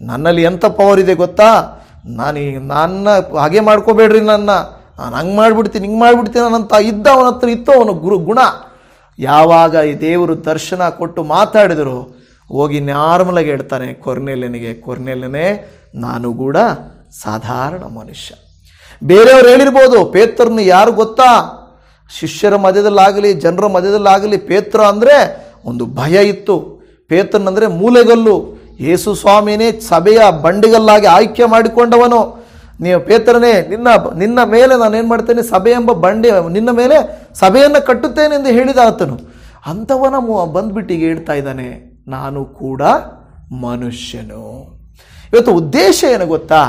ನನ್ನಲ್ಲಿ ಎಂಥ ಪವರ್ ಇದೆ ಗೊತ್ತಾ? ನನ್ನ ಹಾಗೆ ಮಾಡ್ಕೋಬೇಡ್ರಿ, ನಾನು ಹಂಗೆ ಮಾಡಿಬಿಡ್ತೀನಿ ಹಿಂಗೆ ಮಾಡಿಬಿಡ್ತೀನಿ ಅನ್ನಂತ ಅವನ ಹತ್ರ ಇತ್ತು ಅವನ ಗುಣ. ಯಾವಾಗ ಈ ದೇವರು ದರ್ಶನ ಕೊಟ್ಟು ಮಾತಾಡಿದರು, ಹೋಗಿ ನಾರ್ಮಲಾಗಿ ಹೇಳ್ತಾನೆ ಕೊರ್ನೇಲ್ಯನೇ ನಾನು ಕೂಡ ಸಾಧಾರಣ ಮನುಷ್ಯ. ಬೇರೆಯವ್ರು ಹೇಳಿರ್ಬೋದು, ಪೇತ್ರನ ಯಾರು ಗೊತ್ತಾ? ಶಿಷ್ಯರ ಮಧ್ಯದಲ್ಲಾಗಲಿ ಜನರ ಮಧ್ಯದಲ್ಲಾಗಲಿ ಪೇತ್ರ ಅಂದರೆ ಒಂದು ಭಯ ಇತ್ತು. ಪೇತ್ರನಂದರೆ ಮೂಲೆಗಲ್ಲು, ಯೇಸು ಸ್ವಾಮಿನೇ ಸಭೆಯ ಬಂಡಿಗಲ್ಲಾಗಿ ಆಯ್ಕೆ ಮಾಡಿಕೊಂಡವನು. ನೀವು ಪೇತ್ರನೇ, ನಿನ್ನ ಮೇಲೆ ನಾನು ಏನು ಮಾಡ್ತೇನೆ, ಸಭೆ ಎಂಬ ಬಂಡೆ, ನಿನ್ನ ಮೇಲೆ ಸಭೆಯನ್ನು ಕಟ್ಟುತ್ತೇನೆ ಎಂದು ಹೇಳಿದ ಆತನು. ಅಂಥವನ ಬಂದ್ಬಿಟ್ಟು ಈಗ ಹೇಳ್ತಾ ಇದ್ದಾನೆ, ನಾನು ಕೂಡ ಮನುಷ್ಯನು. ಇವತ್ತು ಉದ್ದೇಶ ಏನು ಗೊತ್ತಾ?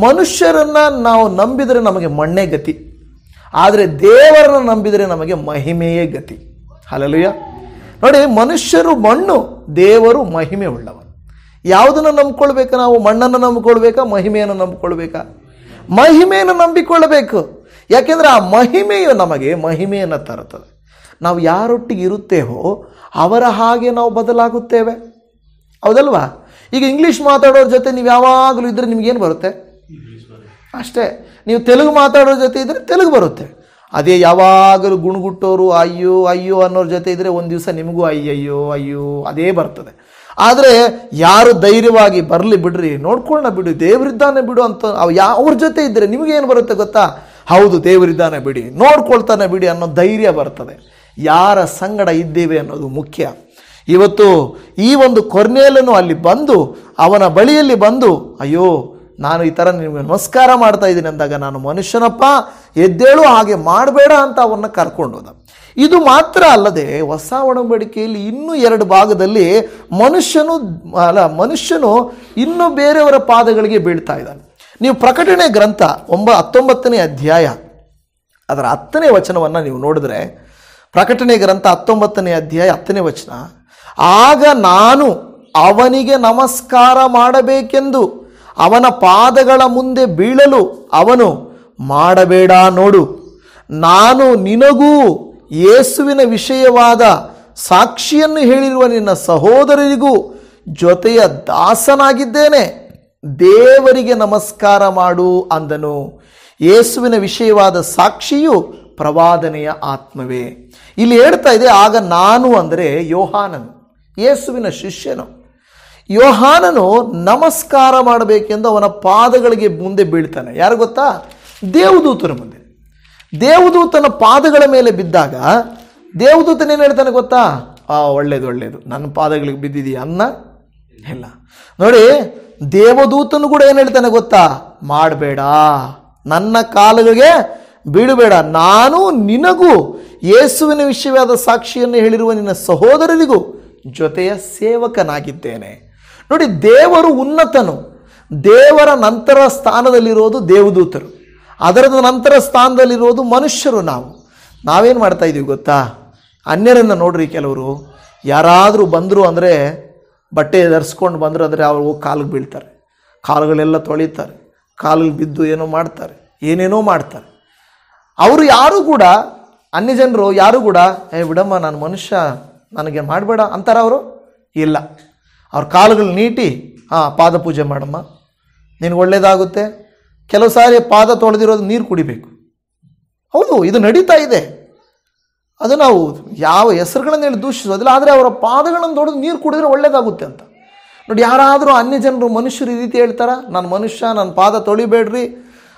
ಮನುಷ್ಯರನ್ನು ನಾವು ನಂಬಿದರೆ ನಮಗೆ ಮಣ್ಣೇ ಗತಿ, ಆದರೆ ದೇವರನ್ನು ನಂಬಿದರೆ ನಮಗೆ ಮಹಿಮೆಯೇ ಗತಿ. ಹಲ್ಲೆಲೂಯಾ. ನೋಡಿ, ಮನುಷ್ಯರು ಮಣ್ಣು, ದೇವರು ಮಹಿಮೆ ಉಳ್ಳವನು. ಯಾವುದನ್ನು ನಂಬಿಕೊಳ್ಬೇಕಾ? ನಾವು ಮಣ್ಣನ್ನು ನಂಬಿಕೊಳ್ಬೇಕಾ, ಮಹಿಮೆಯನ್ನು ನಂಬಿಕೊಳ್ಬೇಕಾ? ಮಹಿಮೆಯನ್ನು ನಂಬಿಕೊಳ್ಳಬೇಕು. ಯಾಕೆಂದರೆ ಆ ಮಹಿಮೆಯು ನಮಗೆ ಮಹಿಮೆಯನ್ನು ತರುತ್ತದೆ. ನಾವು ಯಾರೊಟ್ಟಿಗೆ ಇರುತ್ತೇವೋ ಅವರ ಹಾಗೆ ನಾವು ಬದಲಾಗುತ್ತೇವೆ, ಹೌದಲ್ವಾ? ಈಗ ಇಂಗ್ಲೀಷ್ ಮಾತಾಡೋರ ಜೊತೆ ನೀವು ಯಾವಾಗಲೂ ಇದ್ದರೆ ನಿಮಗೇನು ಬರುತ್ತೆ? ಅಷ್ಟೇ. ನೀವು ತೆಲುಗು ಮಾತಾಡೋರ ಜೊತೆ ಇದ್ದರೆ ತೆಲುಗು ಬರುತ್ತೆ. ಅದೇ ಯಾವಾಗಲೂ ಗುಣಗುಟ್ಟೋರು ಅಯ್ಯೋ ಅಯ್ಯೋ ಅನ್ನೋರ ಜೊತೆ ಇದ್ದರೆ ಒಂದು ದಿವಸ ನಿಮಗೂ ಅಯ್ಯಯ್ಯೋ ಅಯ್ಯೋ ಅದೇ ಬರ್ತದೆ. ಆದರೆ ಯಾರು ಧೈರ್ಯವಾಗಿ ಬರಲಿ ಬಿಡ್ರಿ, ನೋಡ್ಕೊಳ್ಳೋಣ ಬಿಡು, ದೇವರಿದ್ದಾನೆ ಬಿಡು ಅಂತ ಅವ್ರ ಜೊತೆ ಇದ್ದರೆ ನಿಮಗೇನು ಬರುತ್ತೆ ಗೊತ್ತಾ? ಹೌದು, ದೇವರಿದ್ದಾನೆ ಬಿಡಿ, ನೋಡ್ಕೊಳ್ತಾನೆ ಬಿಡಿ ಅನ್ನೋ ಧೈರ್ಯ ಬರ್ತದೆ. ಯಾರ ಸಂಗಡ ಇದ್ದೇವೆ ಅನ್ನೋದು ಮುಖ್ಯ. ಇವತ್ತು ಈ ಒಂದು ಕೊರ್ನೇಲನು ಅಲ್ಲಿ ಬಂದು ಅವನ ಬಳಿಯಲ್ಲಿ ಬಂದು, ಅಯ್ಯೋ ನಾನು ಈ ಥರ ನಿಮಗೆ ನಮಸ್ಕಾರ ಮಾಡ್ತಾ ಇದ್ದೀನಿ ಅಂದಾಗ, ನಾನು ಮನುಷ್ಯನಪ್ಪ, ಎದ್ದೇಳು, ಹಾಗೆ ಮಾಡಬೇಡ ಅಂತ ಅವನ್ನ ಕರ್ಕೊಂಡು ಹೋದ. ಇದು ಮಾತ್ರ ಅಲ್ಲದೆ ಹೊಸ ಒಡಂಬಡಿಕೆಯಲ್ಲಿ ಇನ್ನೂ 2 ಭಾಗದಲ್ಲಿ ಮನುಷ್ಯನು ಇನ್ನೂ ಬೇರೆಯವರ ಪಾದಗಳಿಗೆ ಬೀಳ್ತಾ ಇದ್ದಾನೆ. ನೀವು ಪ್ರಕಟಣೆ ಗ್ರಂಥ 19ನೇ ಅಧ್ಯಾಯ ಅದರ 10ನೇ ವಚನವನ್ನು ನೀವು ನೋಡಿದ್ರೆ, ಪ್ರಕಟಣೆ ಗ್ರಂಥ 19ನೇ ಅಧ್ಯಾಯ 10ನೇ ವಚನ, ಆಗ ನಾನು ಅವನಿಗೆ ನಮಸ್ಕಾರ ಮಾಡಬೇಕೆಂದು ಅವನ ಪಾದಗಳ ಮುಂದೆ ಬೀಳಲು ಅವನು, ಮಾಡಬೇಡ, ನೋಡು, ನಾನು ನಿನಗೂ ಯೇಸುವಿನ ವಿಷಯವಾದ ಸಾಕ್ಷಿಯನ್ನು ಹೇಳಿರುವ ನಿನ್ನ ಸಹೋದರರಿಗೂ ಜೊತೆಯ ದಾಸನಾಗಿದ್ದೇನೆ, ದೇವರಿಗೆ ನಮಸ್ಕಾರ ಮಾಡು ಅಂದನು. ಯೇಸುವಿನ ವಿಷಯವಾದ ಸಾಕ್ಷಿಯು ಪ್ರವಾದನೆಯ ಆತ್ಮವೇ. ಇಲ್ಲಿ ಹೇಳ್ತಾ ಇದೆ, ಆಗ ನಾನು ಅಂದರೆ ಯೋಹಾನನು, ಯೇಸುವಿನ ಶಿಷ್ಯನು. ಯೋಹಾನನು ನಮಸ್ಕಾರ ಮಾಡಬೇಕೆಂದು ಅವನ ಪಾದಗಳಿಗೆ ಮುಂದೆ ಬೀಳ್ತಾನೆ. ಯಾರು ಗೊತ್ತಾ? ದೇವದೂತನ ಮುಂದೆ. ದೇವದೂತನ ಪಾದಗಳ ಮೇಲೆ ಬಿದ್ದಾಗ ದೇವದೂತನೇನು ಹೇಳ್ತಾನೆ ಗೊತ್ತಾ? ಒಳ್ಳೇದು, ನನ್ನ ಪಾದಗಳಿಗೆ ಬಿದ್ದಿದೀಯ ಅನ್ನ ಇಲ್ಲ. ನೋಡಿ, ದೇವದೂತನು ಕೂಡ ಏನು ಹೇಳ್ತಾನೆ ಗೊತ್ತಾ? ಮಾಡಬೇಡ, ನನ್ನ ಕಾಲುಗಳಿಗೆ ಬೀಳಬೇಡ, ನಾನು ನಿನಗೂ ಯೇಸುವಿನ ವಿಷಯವಾದ ಸಾಕ್ಷಿಯನ್ನು ಹೇಳಿರುವ ನಿನ್ನ ಸಹೋದರರಿಗೂ ಜೊತೆಯ ಸೇವಕನಾಗಿದ್ದೇನೆ. ನೋಡಿ, ದೇವರು ಉನ್ನತನು. ದೇವರ ನಂತರ ಸ್ಥಾನದಲ್ಲಿರೋದು ದೇವದೂತರು, ಅದರ ನಂತರ ಸ್ಥಾನದಲ್ಲಿರೋದು ಮನುಷ್ಯರು. ನಾವೇನು ಮಾಡ್ತಾ ಇದ್ದೀವಿ ಗೊತ್ತಾ? ಅನ್ಯರನ್ನು ನೋಡ್ರಿ, ಕೆಲವರು ಯಾರಾದರೂ ಬಂದರು ಅಂದರೆ, ಬಟ್ಟೆ ಧರಿಸ್ಕೊಂಡು ಬಂದರು ಅಂದರೆ ಅವ್ರು ಹೋಗಿ ಕಾಲಿಗೆ ಬೀಳ್ತಾರೆ, ಕಾಲುಗಳೆಲ್ಲ ತೊಳಿತಾರೆ, ಕಾಲಿಗೆ ಬಿದ್ದು ಏನೋ ಮಾಡ್ತಾರೆ, ಏನೇನೋ ಮಾಡ್ತಾರೆ. ಅವರು ಯಾರೂ ಕೂಡ, ಅನ್ಯ ಜನರು ಯಾರೂ ಕೂಡ ಬಿಡಮ್ಮ, ನಾನು ಮನುಷ್ಯ, ನನಗೆ ಮಾಡಬೇಡ ಅಂತಾರೆ ಅವರು? ಇಲ್ಲ. ಅವ್ರ ಕಾಲುಗಳು ನೀಟಿ, ಪಾದ ಪೂಜೆ ಮಾಡಮ್ಮ, ನಿನಗೆ ಒಳ್ಳೆಯದಾಗುತ್ತೆ. ಕೆಲವು ಸಾರಿ ಪಾದ ತೊಳೆದಿರೋದು ನೀರು ಕುಡಿಬೇಕು. ಹೌದು, ಇದು ನಡೀತಾ ಇದೆ. ಅದು ನಾವು ಯಾವ ಹೆಸರುಗಳನ್ನು ಹೇಳಿ ದೂಷಿಸೋದಿಲ್ಲ, ಆದರೆ ಅವರ ಪಾದಗಳನ್ನು ತೊಳೆದು ನೀರು ಕುಡಿದ್ರೆ ಒಳ್ಳೆಯದಾಗುತ್ತೆ ಅಂತ. ನೋಡಿ, ಯಾರಾದರೂ ಅನ್ಯ ಜನರು, ಮನುಷ್ಯರು ಈ ರೀತಿ ಹೇಳ್ತಾರ? ನಾನು ಮನುಷ್ಯ, ನನ್ನ ಪಾದ ತೊಳಿಬೇಡ್ರಿ.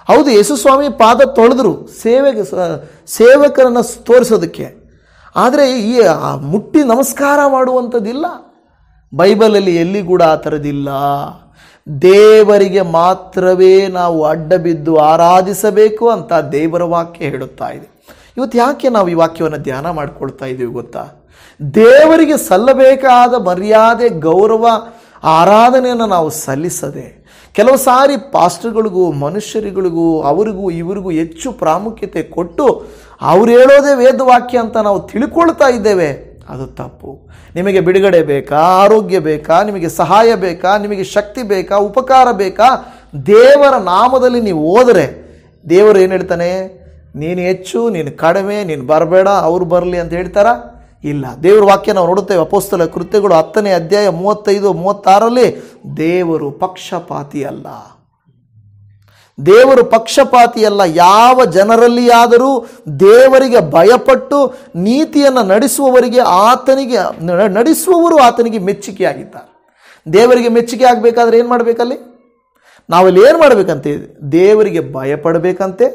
ಹೌದು, ಯೇಸು ಸ್ವಾಮಿ ಪಾದ ತೊಳೆದ್ರು ಸೇವಕರನ್ನು ತೋರಿಸೋದಕ್ಕೆ, ಆದರೆ ಈ ಮುಟ್ಟಿ ನಮಸ್ಕಾರ ಮಾಡುವಂಥದ್ದಿಲ್ಲ. ಬೈಬಲಲ್ಲಿ ಎಲ್ಲಿ ಕೂಡ ಆ ಥರದ್ದಿಲ್ಲ. ದೇವರಿಗೆ ಮಾತ್ರವೇ ನಾವು ಅಡ್ಡ ಬಿದ್ದು ಆರಾಧಿಸಬೇಕು ಅಂತ ದೇವರ ವಾಕ್ಯ ಹೇಳುತ್ತಾ ಇದೆ. ಇವತ್ತು ಯಾಕೆ ನಾವು ಈ ವಾಕ್ಯವನ್ನು ಧ್ಯಾನ ಮಾಡ್ಕೊಳ್ತಾ ಇದ್ದೀವಿ ಗೊತ್ತಾ? ದೇವರಿಗೆ ಸಲ್ಲಬೇಕಾದ ಮರ್ಯಾದೆ, ಗೌರವ, ಆರಾಧನೆಯನ್ನು ನಾವು ಸಲ್ಲಿಸದೆ, ಕೆಲವು ಸಾರಿ ಪಾಸ್ಟರ್ಗಳಿಗೂ ಮನುಷ್ಯರುಗಳಿಗೂ ಅವರಿಗೂ ಇವರಿಗೂ ಹೆಚ್ಚು ಪ್ರಾಮುಖ್ಯತೆ ಕೊಟ್ಟು ಅವ್ರು ಹೇಳೋದೇ ವೇದವಾಕ್ಯ ಅಂತ ನಾವು ತಿಳ್ಕೊಳ್ತಾ ಇದ್ದೇವೆ. ಅದು ತಪ್ಪು. ನಿಮಗೆ ಬಿಡುಗಡೆ ಬೇಕಾ? ಆರೋಗ್ಯ ಬೇಕಾ? ನಿಮಗೆ ಸಹಾಯ ಬೇಕಾ? ನಿಮಗೆ ಶಕ್ತಿ ಬೇಕಾ? ಉಪಕಾರ ಬೇಕಾ? ದೇವರ ನಾಮದಲ್ಲಿ ನೀವು ಹೋದರೆ ದೇವರು ಏನು ಹೇಳ್ತಾನೆ? ನೀನು ಹೆಚ್ಚು, ನೀನು ಕಡಿಮೆ, ನೀನು ಬರಬೇಡ, ಅವ್ರು ಬರಲಿ ಅಂತ ಹೇಳ್ತಾರಾ? ಇಲ್ಲ. ದೇವರ ವಾಕ್ಯ ನಾವು ನೋಡುತ್ತೇವೆ. ಅಪೊಸ್ತಲ ಕೃತ್ಯಗಳು 10ನೇ ಅಧ್ಯಾಯ 35-36 ದೇವರು ಪಕ್ಷಪಾತಿ ಅಲ್ಲ. ದೇವರು ಪಕ್ಷಪಾತಿ ಅಲ್ಲ. ಯಾವ ಜನರಲ್ಲಿಯಾದರೂ ದೇವರಿಗೆ ಭಯಪಟ್ಟು ನೀತಿಯನ್ನು ನಡೆಸುವವರಿಗೆ ನಡೆಸುವವರು ಆತನಿಗೆ ಮೆಚ್ಚುಗೆಯಾಗಿದ್ದಾರೆ. ದೇವರಿಗೆ ಮೆಚ್ಚುಗೆ ಆಗಬೇಕಾದ್ರೆ ಏನು ಮಾಡಬೇಕಲ್ಲಿ? ನಾವಲ್ಲಿ ಏನು ಮಾಡಬೇಕಂತೆ? ದೇವರಿಗೆ ಭಯಪಡಬೇಕಂತೆ,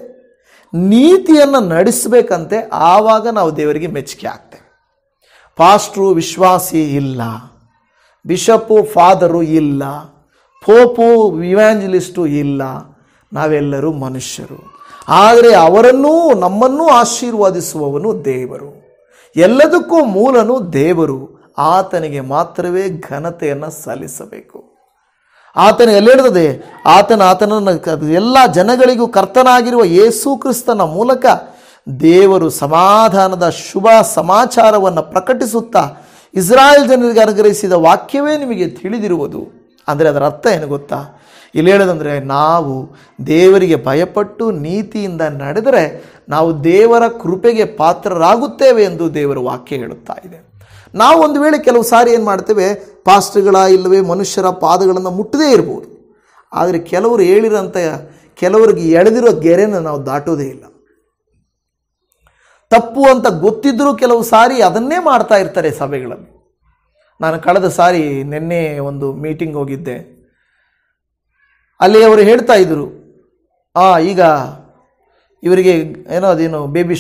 ನೀತಿಯನ್ನು ನಡೆಸಬೇಕಂತೆ. ಆವಾಗ ನಾವು ದೇವರಿಗೆ ಮೆಚ್ಚುಗೆ ಆಗ್ತೇವೆ. ಪಾಸ್ಟ್ರು ವಿಶ್ವಾಸಿ ಇಲ್ಲ, ಬಿಷಪ್ಪು ಫಾದರು ಇಲ್ಲ, ಪೋಪು ಇವ್ಯಾಂಜಲಿಸ್ಟು ಇಲ್ಲ. ನಾವೆಲ್ಲರೂ ಮನುಷ್ಯರು. ಆದರೆ ಅವರನ್ನೂ ನಮ್ಮನ್ನೂ ಆಶೀರ್ವದಿಸುವವನು ದೇವರು. ಎಲ್ಲದಕ್ಕೂ ಮೂಲನು ದೇವರು. ಆತನಿಗೆ ಮಾತ್ರವೇ ಘನತೆಯನ್ನು ಸಲ್ಲಿಸಬೇಕು. ಆತನ ಎಲ್ಲಿರ್ತದೆ? ಆತನನ್ನು ಎಲ್ಲ ಜನಗಳಿಗೂ ಕರ್ತನಾಗಿರುವ ಯೇಸು ಕ್ರಿಸ್ತನ ಮೂಲಕ ದೇವರು ಸಮಾಧಾನದ ಶುಭ ಸಮಾಚಾರವನ್ನು ಪ್ರಕಟಿಸುತ್ತಾ ಇಸ್ರಾಯೇಲ್ ಜನರಿಗೆ ಅನುಗ್ರಹಿಸಿದ ವಾಕ್ಯವೇ ನಿಮಗೆ ತಿಳಿದಿರುವುದು. ಅಂದರೆ ಅದರ ಅರ್ಥ ಏನು ಗೊತ್ತಾ? ಇಲ್ಲಿ ಹೇಳೋದಂದರೆ, ನಾವು ದೇವರಿಗೆ ಭಯಪಟ್ಟು ನೀತಿಯಿಂದ ನಡೆದರೆ ನಾವು ದೇವರ ಕೃಪೆಗೆ ಪಾತ್ರರಾಗುತ್ತೇವೆ ಎಂದು ದೇವರ ವಾಕ್ಯ ಹೇಳುತ್ತಾ ಇದೆ. ನಾವು ಒಂದು ವೇಳೆ ಕೆಲವು ಸಾರಿ ಏನು ಮಾಡ್ತೇವೆ? ಪಾಸ್ಟ್ಗಳ ಇಲ್ಲವೇ ಮನುಷ್ಯರ ಪಾದಗಳನ್ನು ಮುಟ್ಟದೇ ಇರ್ಬೋದು. ಆದರೆ ಕೆಲವರು ಹೇಳಿರೋಂಥ ಕೆಲವರಿಗೆ ಎಳೆದಿರೋ ಗೆರೆನ ನಾವು ದಾಟೋದೇ ಇಲ್ಲ. ತಪ್ಪು ಅಂತ ಗೊತ್ತಿದ್ರೂ ಕೆಲವು ಸಾರಿ ಅದನ್ನೇ ಮಾಡ್ತಾ ಇರ್ತಾರೆ ಸಭೆಗಳಲ್ಲಿ. ನಾನು ಕಳೆದ ಸಾರಿ ನಿನ್ನೆ ಒಂದು ಮೀಟಿಂಗ್ ಹೋಗಿದ್ದೆ. ಅಲ್ಲಿ ಅವರು ಹೇಳ್ತಾ ಇದ್ರು, ಈಗ ಇವರಿಗೆ ಏನೋ ಅದೇನು ಬೇಬಿ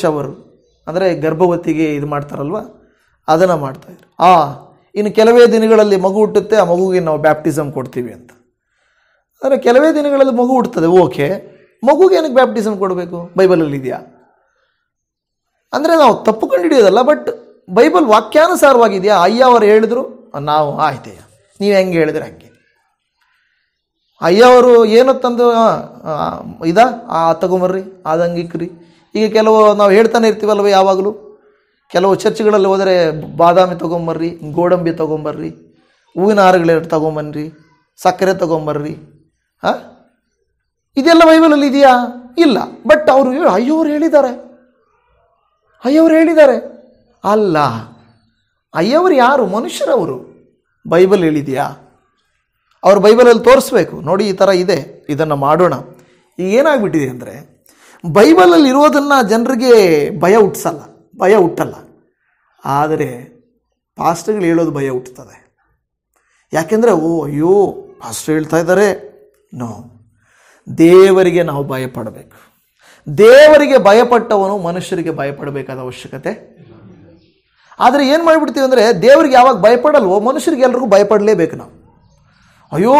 ಶವರ್ ಅಂದರೆ ಗರ್ಭವತಿಗೆ ಇದು ಮಾಡ್ತಾರಲ್ವ, ಅದನ್ನು ಮಾಡ್ತಾಯಿದ್ರು. ಇನ್ನು ಕೆಲವೇ ದಿನಗಳಲ್ಲಿ ಮಗು ಹುಟ್ಟುತ್ತೆ, ಆ ಮಗುವಿಗೆ ನಾವು ಬ್ಯಾಪ್ಟಿಸಮ್ ಕೊಡ್ತೀವಿ ಅಂತ. ಅಂದರೆ ಕೆಲವೇ ದಿನಗಳಲ್ಲಿ ಮಗು ಹುಟ್ಟುತ್ತದೆ, ಓಕೆ, ಮಗುಗೆ ಏನಕ್ಕೆ ಬ್ಯಾಪ್ಟಿಸಮ್ ಕೊಡಬೇಕು? ಬೈಬಲಲ್ಲಿ ಇದೆಯಾ? ಅಂದರೆ ನಾವು ತಪ್ಪು ಕಂಡುಹಿಡಿಯೋದಲ್ಲ, ಬಟ್ ಬೈಬಲ್ ವಾಕ್ಯಾನುಸಾರವಾಗಿದೆಯಾ? ಅಯ್ಯವರು ಹೇಳಿದ್ರು, ನಾವು ಆಯ್ತಯ್ಯ, ನೀವು ಹೆಂಗೆ ಹೇಳಿದ್ರೆ ಹಂಗೆ. ಅಯ್ಯವರು ಏನೋ ತಂದು ತಗೊಂಬರ್ರಿ, ಅದಂಗಿಕ್ರಿ. ಈಗ ಕೆಲವು ನಾವು ಹೇಳ್ತಾನೆ ಇರ್ತೀವಲ್ವ, ಯಾವಾಗಲೂ ಕೆಲವು ಚರ್ಚ್ಗಳಲ್ಲಿ ಹೋದರೆ ಬಾದಾಮಿ ತೊಗೊಂಬರ್ರಿ, ಗೋಡಂಬಿ ತೊಗೊಂಬರ್ರಿ, ಹೂವಿನ ಹಾರಗಳೆರಡು ತೊಗೊಂಬನ್ರಿ, ಸಕ್ಕರೆ ತೊಗೊಂಬರ್ರಿ. ಇದೆಲ್ಲ ಬೈಬಲಲ್ಲಿ ಇದೆಯಾ? ಇಲ್ಲ. ಬಟ್ ಅವರು ಅಯ್ಯವ್ರು ಹೇಳಿದ್ದಾರೆ. ಅಲ್ಲ, ಅಯ್ಯವರು ಯಾರು? ಮನುಷ್ಯರವರು. ಬೈಬಲ್ ಹೇಳಿದೆಯಾ? ಅವರು ಬೈಬಲಲ್ಲಿ ತೋರಿಸ್ಬೇಕು, ನೋಡಿ ಈ ಥರ ಇದೆ, ಇದನ್ನು ಮಾಡೋಣ. ಈಗ ಏನಾಗ್ಬಿಟ್ಟಿದೆ ಅಂದರೆ, ಬೈಬಲಲ್ಲಿ ಇರೋದನ್ನು ಜನರಿಗೆ ಭಯ ಹುಟ್ಟಲ್ಲ. ಆದರೆ ಪಾಸ್ಟರ್ಗಳು ಹೇಳೋದು ಭಯ ಹುಟ್ಟುತ್ತದೆ. ಯಾಕೆಂದರೆ ಅಯ್ಯೋ ಪಾಸ್ಟರ್ ಹೇಳ್ತಾ ಇದ್ದಾರೆ. ನೋ, ದೇವರಿಗೆ ನಾವು ಭಯಪಡಬೇಕು. ದೇವರಿಗೆ ಭಯಪಟ್ಟವನು ಮನುಷ್ಯರಿಗೆ ಭಯಪಡಬೇಕಾದ ಅವಶ್ಯಕತೆ. ಆದರೆ ಏನು ಮಾಡಿಬಿಡ್ತೀವಿ ಅಂದರೆ, ದೇವರಿಗೆ ಯಾವಾಗ ಭಯಪಡಲ್ವೋ ಮನುಷ್ಯರಿಗೆ ಎಲ್ರಿಗೂ ಭಯಪಡಲೇಬೇಕು ನಾವು. ಅಯ್ಯೋ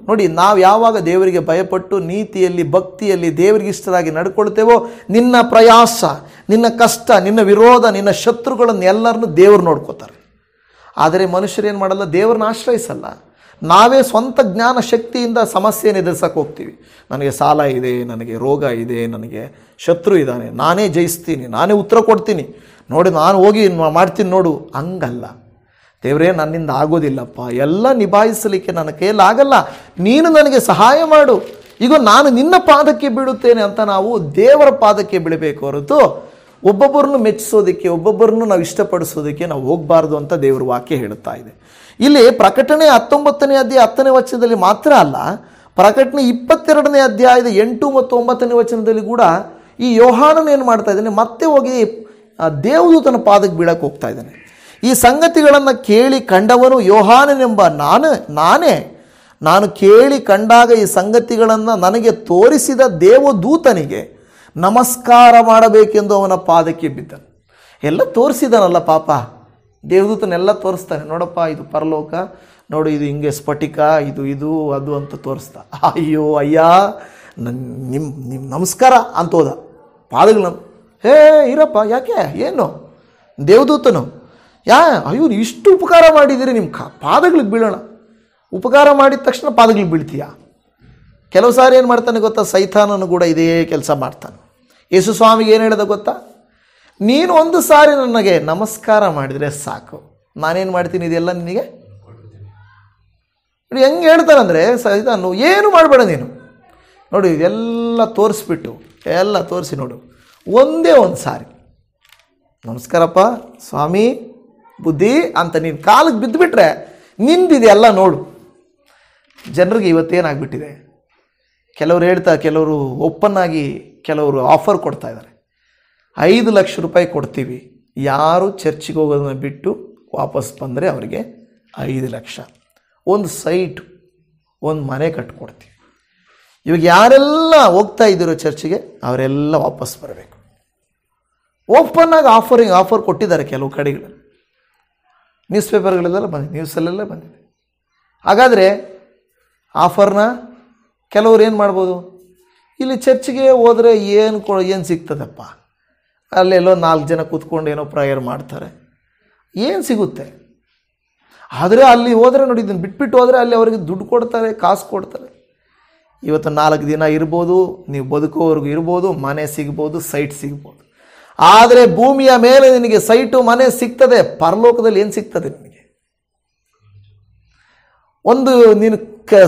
ನೋಡಿ, ನಾವು ಯಾವಾಗ ದೇವರಿಗೆ ಭಯಪಟ್ಟು ನೀತಿಯಲ್ಲಿ, ಭಕ್ತಿಯಲ್ಲಿ ದೇವರಿಗೆ ಇಷ್ಟರಾಗಿ ನಡ್ಕೊಳ್ತೇವೋ, ನಿನ್ನ ಪ್ರಯಾಸ, ನಿನ್ನ ಕಷ್ಟ, ನಿನ್ನ ವಿರೋಧ, ನಿನ್ನ ಶತ್ರುಗಳನ್ನು ಎಲ್ಲರನ್ನೂ ದೇವರು ನೋಡ್ಕೋತಾರೆ. ಆದರೆ ಮನುಷ್ಯರು ಏನು ಮಾಡಲ್ಲ, ದೇವರನ್ನ ಆಶ್ರಯಿಸಲ್ಲ. ನಾವೇ ಸ್ವಂತ ಜ್ಞಾನ ಶಕ್ತಿಯಿಂದ ಸಮಸ್ಯೆಯನ್ನು ಎದುರಿಸಕ್ಕೆ ಹೋಗ್ತೀವಿ. ನನಗೆ ಸಾಲ ಇದೆ, ನನಗೆ ರೋಗ ಇದೆ, ನನಗೆ ಶತ್ರು ಇದ್ದಾನೆ, ನಾನೇ ಜಯಿಸ್ತೀನಿ, ನಾನೇ ಉತ್ತರ ಕೊಡ್ತೀನಿ, ನೋಡಿ ನಾನು ಹೋಗಿ ಮಾಡ್ತೀನಿ ನೋಡು. ಹಂಗಲ್ಲ. ದೇವರೇ, ನನ್ನಿಂದ ಆಗೋದಿಲ್ಲಪ್ಪ, ಎಲ್ಲ ನಿಭಾಯಿಸಲಿಕ್ಕೆ ನನ್ನ ಕೈಯಲ್ಲಾಗಲ್ಲ, ನೀನು ನನಗೆ ಸಹಾಯ ಮಾಡು, ಈಗ ನಾನು ನಿನ್ನ ಪಾದಕ್ಕೆ ಬೀಳುತ್ತೇನೆ ಅಂತ ನಾವು ದೇವರ ಪಾದಕ್ಕೆ ಬೀಳಬೇಕು ಹೊರತು ಒಬ್ಬೊಬ್ಬರನ್ನು ಮೆಚ್ಚಿಸೋದಕ್ಕೆ, ಒಬ್ಬೊಬ್ಬರನ್ನು ನಾವು ಇಷ್ಟಪಡಿಸೋದಕ್ಕೆ ನಾವು ಹೋಗಬಾರ್ದು ಅಂತ ದೇವರ ವಾಕ್ಯ ಹೇಳುತ್ತಾ ಇದೆ. ಇಲ್ಲಿ ಪ್ರಕಟಣೆ 19ನೇ ಅಧ್ಯಾಯ 10ನೇ ವಚನದಲ್ಲಿ ಮಾತ್ರ ಅಲ್ಲ, ಪ್ರಕಟಣೆ 22ನೇ ಅಧ್ಯಾಯದ 8 ಮತ್ತು 9ನೇ ವಚನದಲ್ಲಿ ಕೂಡ ಈ ಯೋಹಾನನು ಏನು ಮಾಡ್ತಾ ಇದ್ದಾನೆ, ಮತ್ತೆ ಹೋಗಿ ದೇವದೂತನ ಪಾದಕ್ಕೆ ಬೀಳಕ್ಕೆ ಹೋಗ್ತಾ ಇದ್ದಾನೆ. ಈ ಸಂಗತಿಗಳನ್ನು ಕೇಳಿ ಕಂಡವನು ಯೋಹಾನನೆಂಬ ನಾನು ಕೇಳಿ ಕಂಡಾಗ ಈ ಸಂಗತಿಗಳನ್ನು ನನಗೆ ತೋರಿಸಿದ ದೇವದೂತನಿಗೆ ನಮಸ್ಕಾರ ಮಾಡಬೇಕೆಂದು ಅವನ ಪಾದಕ್ಕೆ ಬಿದ್ದನು. ಎಲ್ಲ ತೋರಿಸಿದನಲ್ಲ ಪಾಪ, ದೇವದೂತನೆಲ್ಲ ತೋರಿಸ್ತಾನೆ. ನೋಡಪ್ಪ, ಇದು ಪರಲೋಕ, ನೋಡು, ಇದು ಹಿಂಗೆ ಸ್ಫಟಿಕ, ಇದು ಅದು ಅಂತ ತೋರಿಸ್ತಾ. ಅಯ್ಯ ನಿಮ್ಮ ನಮಸ್ಕಾರ ಅಂತೋದ ಪಾದಗಳು. ಇರಪ್ಪ, ಯಾಕೆ, ಏನು ದೇವದೂತನು ಅಯ್ಯೋ ಇಷ್ಟು ಉಪಕಾರ ಮಾಡಿದ್ದೀರಿ, ನಿಮ್ಮ ಪಾದಗಳಿಗೆ ಬೀಳೋಣ. ಉಪಕಾರ ಮಾಡಿದ ತಕ್ಷಣ ಪಾದಗಳಿಗೆ ಬೀಳ್ತೀಯಾ? ಕೆಲವು ಸಾರಿ ಏನು ಮಾಡ್ತಾನೆ ಗೊತ್ತಾ, ಸೈತಾನನು ಕೂಡ ಇದೇ ಕೆಲಸ ಮಾಡ್ತಾನೆ. ಯೇಸು ಸ್ವಾಮಿಗೆ ಏನು ಹೇಳಿದ ಗೊತ್ತಾ, ನೀನು ಒಂದು ಸಾರಿ ನನಗೆ ನಮಸ್ಕಾರ ಮಾಡಿದರೆ ಸಾಕು, ನಾನೇನು ಮಾಡ್ತೀನಿ ಇದೆಲ್ಲ ನಿನಗೆ. ನೋಡಿ ಹೆಂಗೆ ಹೇಳ್ತಾನಂದರೆ, ಸೈತಾನು ಏನು ಮಾಡಬೇಡ ನೀನು, ನೋಡಿ ಇದೆಲ್ಲ ತೋರಿಸ್ಬಿಟ್ಟು ಎಲ್ಲ ತೋರಿಸಿ ನೋಡು, ಒಂದೇ ಒಂದು ಸಾರಿ ನಮಸ್ಕಾರಪ್ಪ ಸ್ವಾಮಿ ಬುದ್ಧಿ ಅಂತ ನೀನು ಕಾಲಿಗೆ ಬಿದ್ದುಬಿಟ್ರೆ ನಿಂದಿದೆಯಲ್ಲ ನೋಡು. ಜನರಿಗೆ ಇವತ್ತೇನಾಗ್ಬಿಟ್ಟಿದೆ, ಕೆಲವರು ಓಪನ್ ಆಗಿ ಕೆಲವರು ಆಫರ್ ಕೊಡ್ತಾ ಇದ್ದಾರೆ. 5 ಲಕ್ಷ ರೂಪಾಯಿ ಕೊಡ್ತೀವಿ, ಯಾರು ಚರ್ಚಿಗೆ ಹೋಗೋದನ್ನ ಬಿಟ್ಟು ವಾಪಸ್ ಬಂದರೆ ಅವರಿಗೆ 5 ಲಕ್ಷ, ಒಂದು ಸೈಟ್, ಒಂದು ಮನೆ ಕಟ್ಕೊಡ್ತೀವಿ. ಇವಾಗ ಯಾರೆಲ್ಲ ಹೋಗ್ತಾ ಇದ್ದೀರೋ ಚರ್ಚಿಗೆ ಅವರೆಲ್ಲ ವಾಪಸ್ ಬರಬೇಕು. ಓಪನ್ ಆಗಿ ಆಫರ್ ಕೊಟ್ಟಿದ್ದಾರೆ ಕೆಲವು ಕಡೆಗಳಲ್ಲಿ, ನ್ಯೂಸ್ ಪೇಪರ್ಗಳಲ್ಲೆಲ್ಲ ಬಂದಿದೆ, ನ್ಯೂಸಲ್ಲೆಲ್ಲ ಬಂದಿದೆ. ಹಾಗಾದರೆ ಆಫರ್ನ ಕೆಲವ್ರು ಏನು ಮಾಡ್ಬೋದು, ಇಲ್ಲಿ ಚರ್ಚಿಗೆ ಹೋದರೆ ಏನು ಸಿಗ್ತದಪ್ಪ, ಅಲ್ಲೆಲ್ಲೋ 4 ಜನ ಕೂತ್ಕೊಂಡು ಏನೋ ಪ್ರೇಯರ್ ಮಾಡ್ತಾರೆ, ಏನು ಸಿಗುತ್ತೆ. ಆದರೆ ಅಲ್ಲಿ ಹೋದರೆ ನೋಡಿ, ಇದನ್ನು ಬಿಟ್ಬಿಟ್ಟು ಹೋದರೆ ಅಲ್ಲಿ ಅವರಿಗೆ ದುಡ್ಡು ಕೊಡ್ತಾರೆ, ಕಾಸು ಕೊಡ್ತಾರೆ. ಇವತ್ತು 4 ದಿನ ಇರ್ಬೋದು, ನೀವು ಬದುಕೋವರೆಗೂ ಇರ್ಬೋದು, ಮನೆ ಸಿಗ್ಬೋದು, ಸೈಟ್ ಸಿಗ್ಬೋದು. ಆದರೆ ಭೂಮಿಯ ಮೇಲೆ ನಿನಗೆ ಸೈಟು ಮನೆ ಸಿಗ್ತದೆ, ಪರಲೋಕದಲ್ಲಿ ಏನು ಸಿಗ್ತದೆ ನಿನಗೆ? ಒಂದು ನೀನು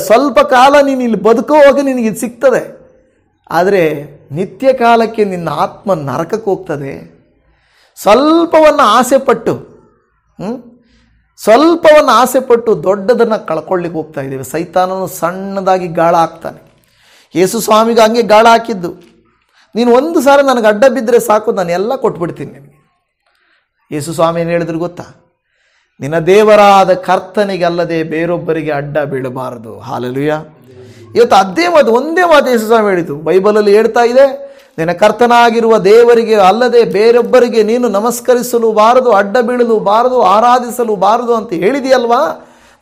ಸ್ವಲ್ಪ ಕಾಲ ನೀನು ಇಲ್ಲಿ ಬದುಕೋವಾಗ ನಿನಗೆ ಇದು ಸಿಗ್ತದೆ, ಆದರೆ ನಿತ್ಯ ಕಾಲಕ್ಕೆ ನಿನ್ನ ಆತ್ಮ ನರಕಕ್ಕೆ ಹೋಗ್ತದೆ. ಸ್ವಲ್ಪವನ್ನು ಆಸೆಪಟ್ಟು ದೊಡ್ಡದನ್ನು ಕಳ್ಕೊಳ್ಳಿಕ್ಕೆ ಹೋಗ್ತಾ ಇದ್ದೇವೆ. ಸೈತಾನನು ಸಣ್ಣದಾಗಿ ಗಾಳ ಹಾಕ್ತಾನೆ. ಯೇಸು ಸ್ವಾಮಿಗೆ ಹಂಗೆ ಗಾಳ ಹಾಕಿದ್ದು, ನೀನು ಒಂದು ಸಾರಿ ನನಗೆ ಅಡ್ಡ ಬಿದ್ದರೆ ಸಾಕು, ನಾನು ಎಲ್ಲ ಕೊಟ್ಬಿಡ್ತೀನಿ ನಿನಗೆ. ಯೇಸು ಸ್ವಾಮಿ ಏನು ಹೇಳಿದ್ರು ಗೊತ್ತಾ? ನಿನ್ನ ದೇವರಾದ ಕರ್ತನಿಗಲ್ಲದೆ ಬೇರೊಬ್ಬರಿಗೆ ಅಡ್ಡ ಬೀಳಬಾರದು. ಹಾಲೆಲೂಯ. ಇವತ್ತು ಅದೇ ಮಾತು, ಒಂದೇ ಮಾತು ಯೇಸು ಸ್ವಾಮಿ ಹೇಳಿದ್ದು. ಬೈಬಲಲ್ಲಿ ಹೇಳ್ತಾ ಇದೆ, ನಿನ್ನ ಕರ್ತನಾಗಿರುವ ದೇವರಿಗೆ ಅಲ್ಲದೆ ಬೇರೊಬ್ಬರಿಗೆ ನೀನು ನಮಸ್ಕರಿಸಲು ಬಾರದು, ಅಡ್ಡ ಬೀಳಲು ಬಾರದು, ಆರಾಧಿಸಲು ಬಾರದು ಅಂತ ಹೇಳಿದೆಯಲ್ವಾ.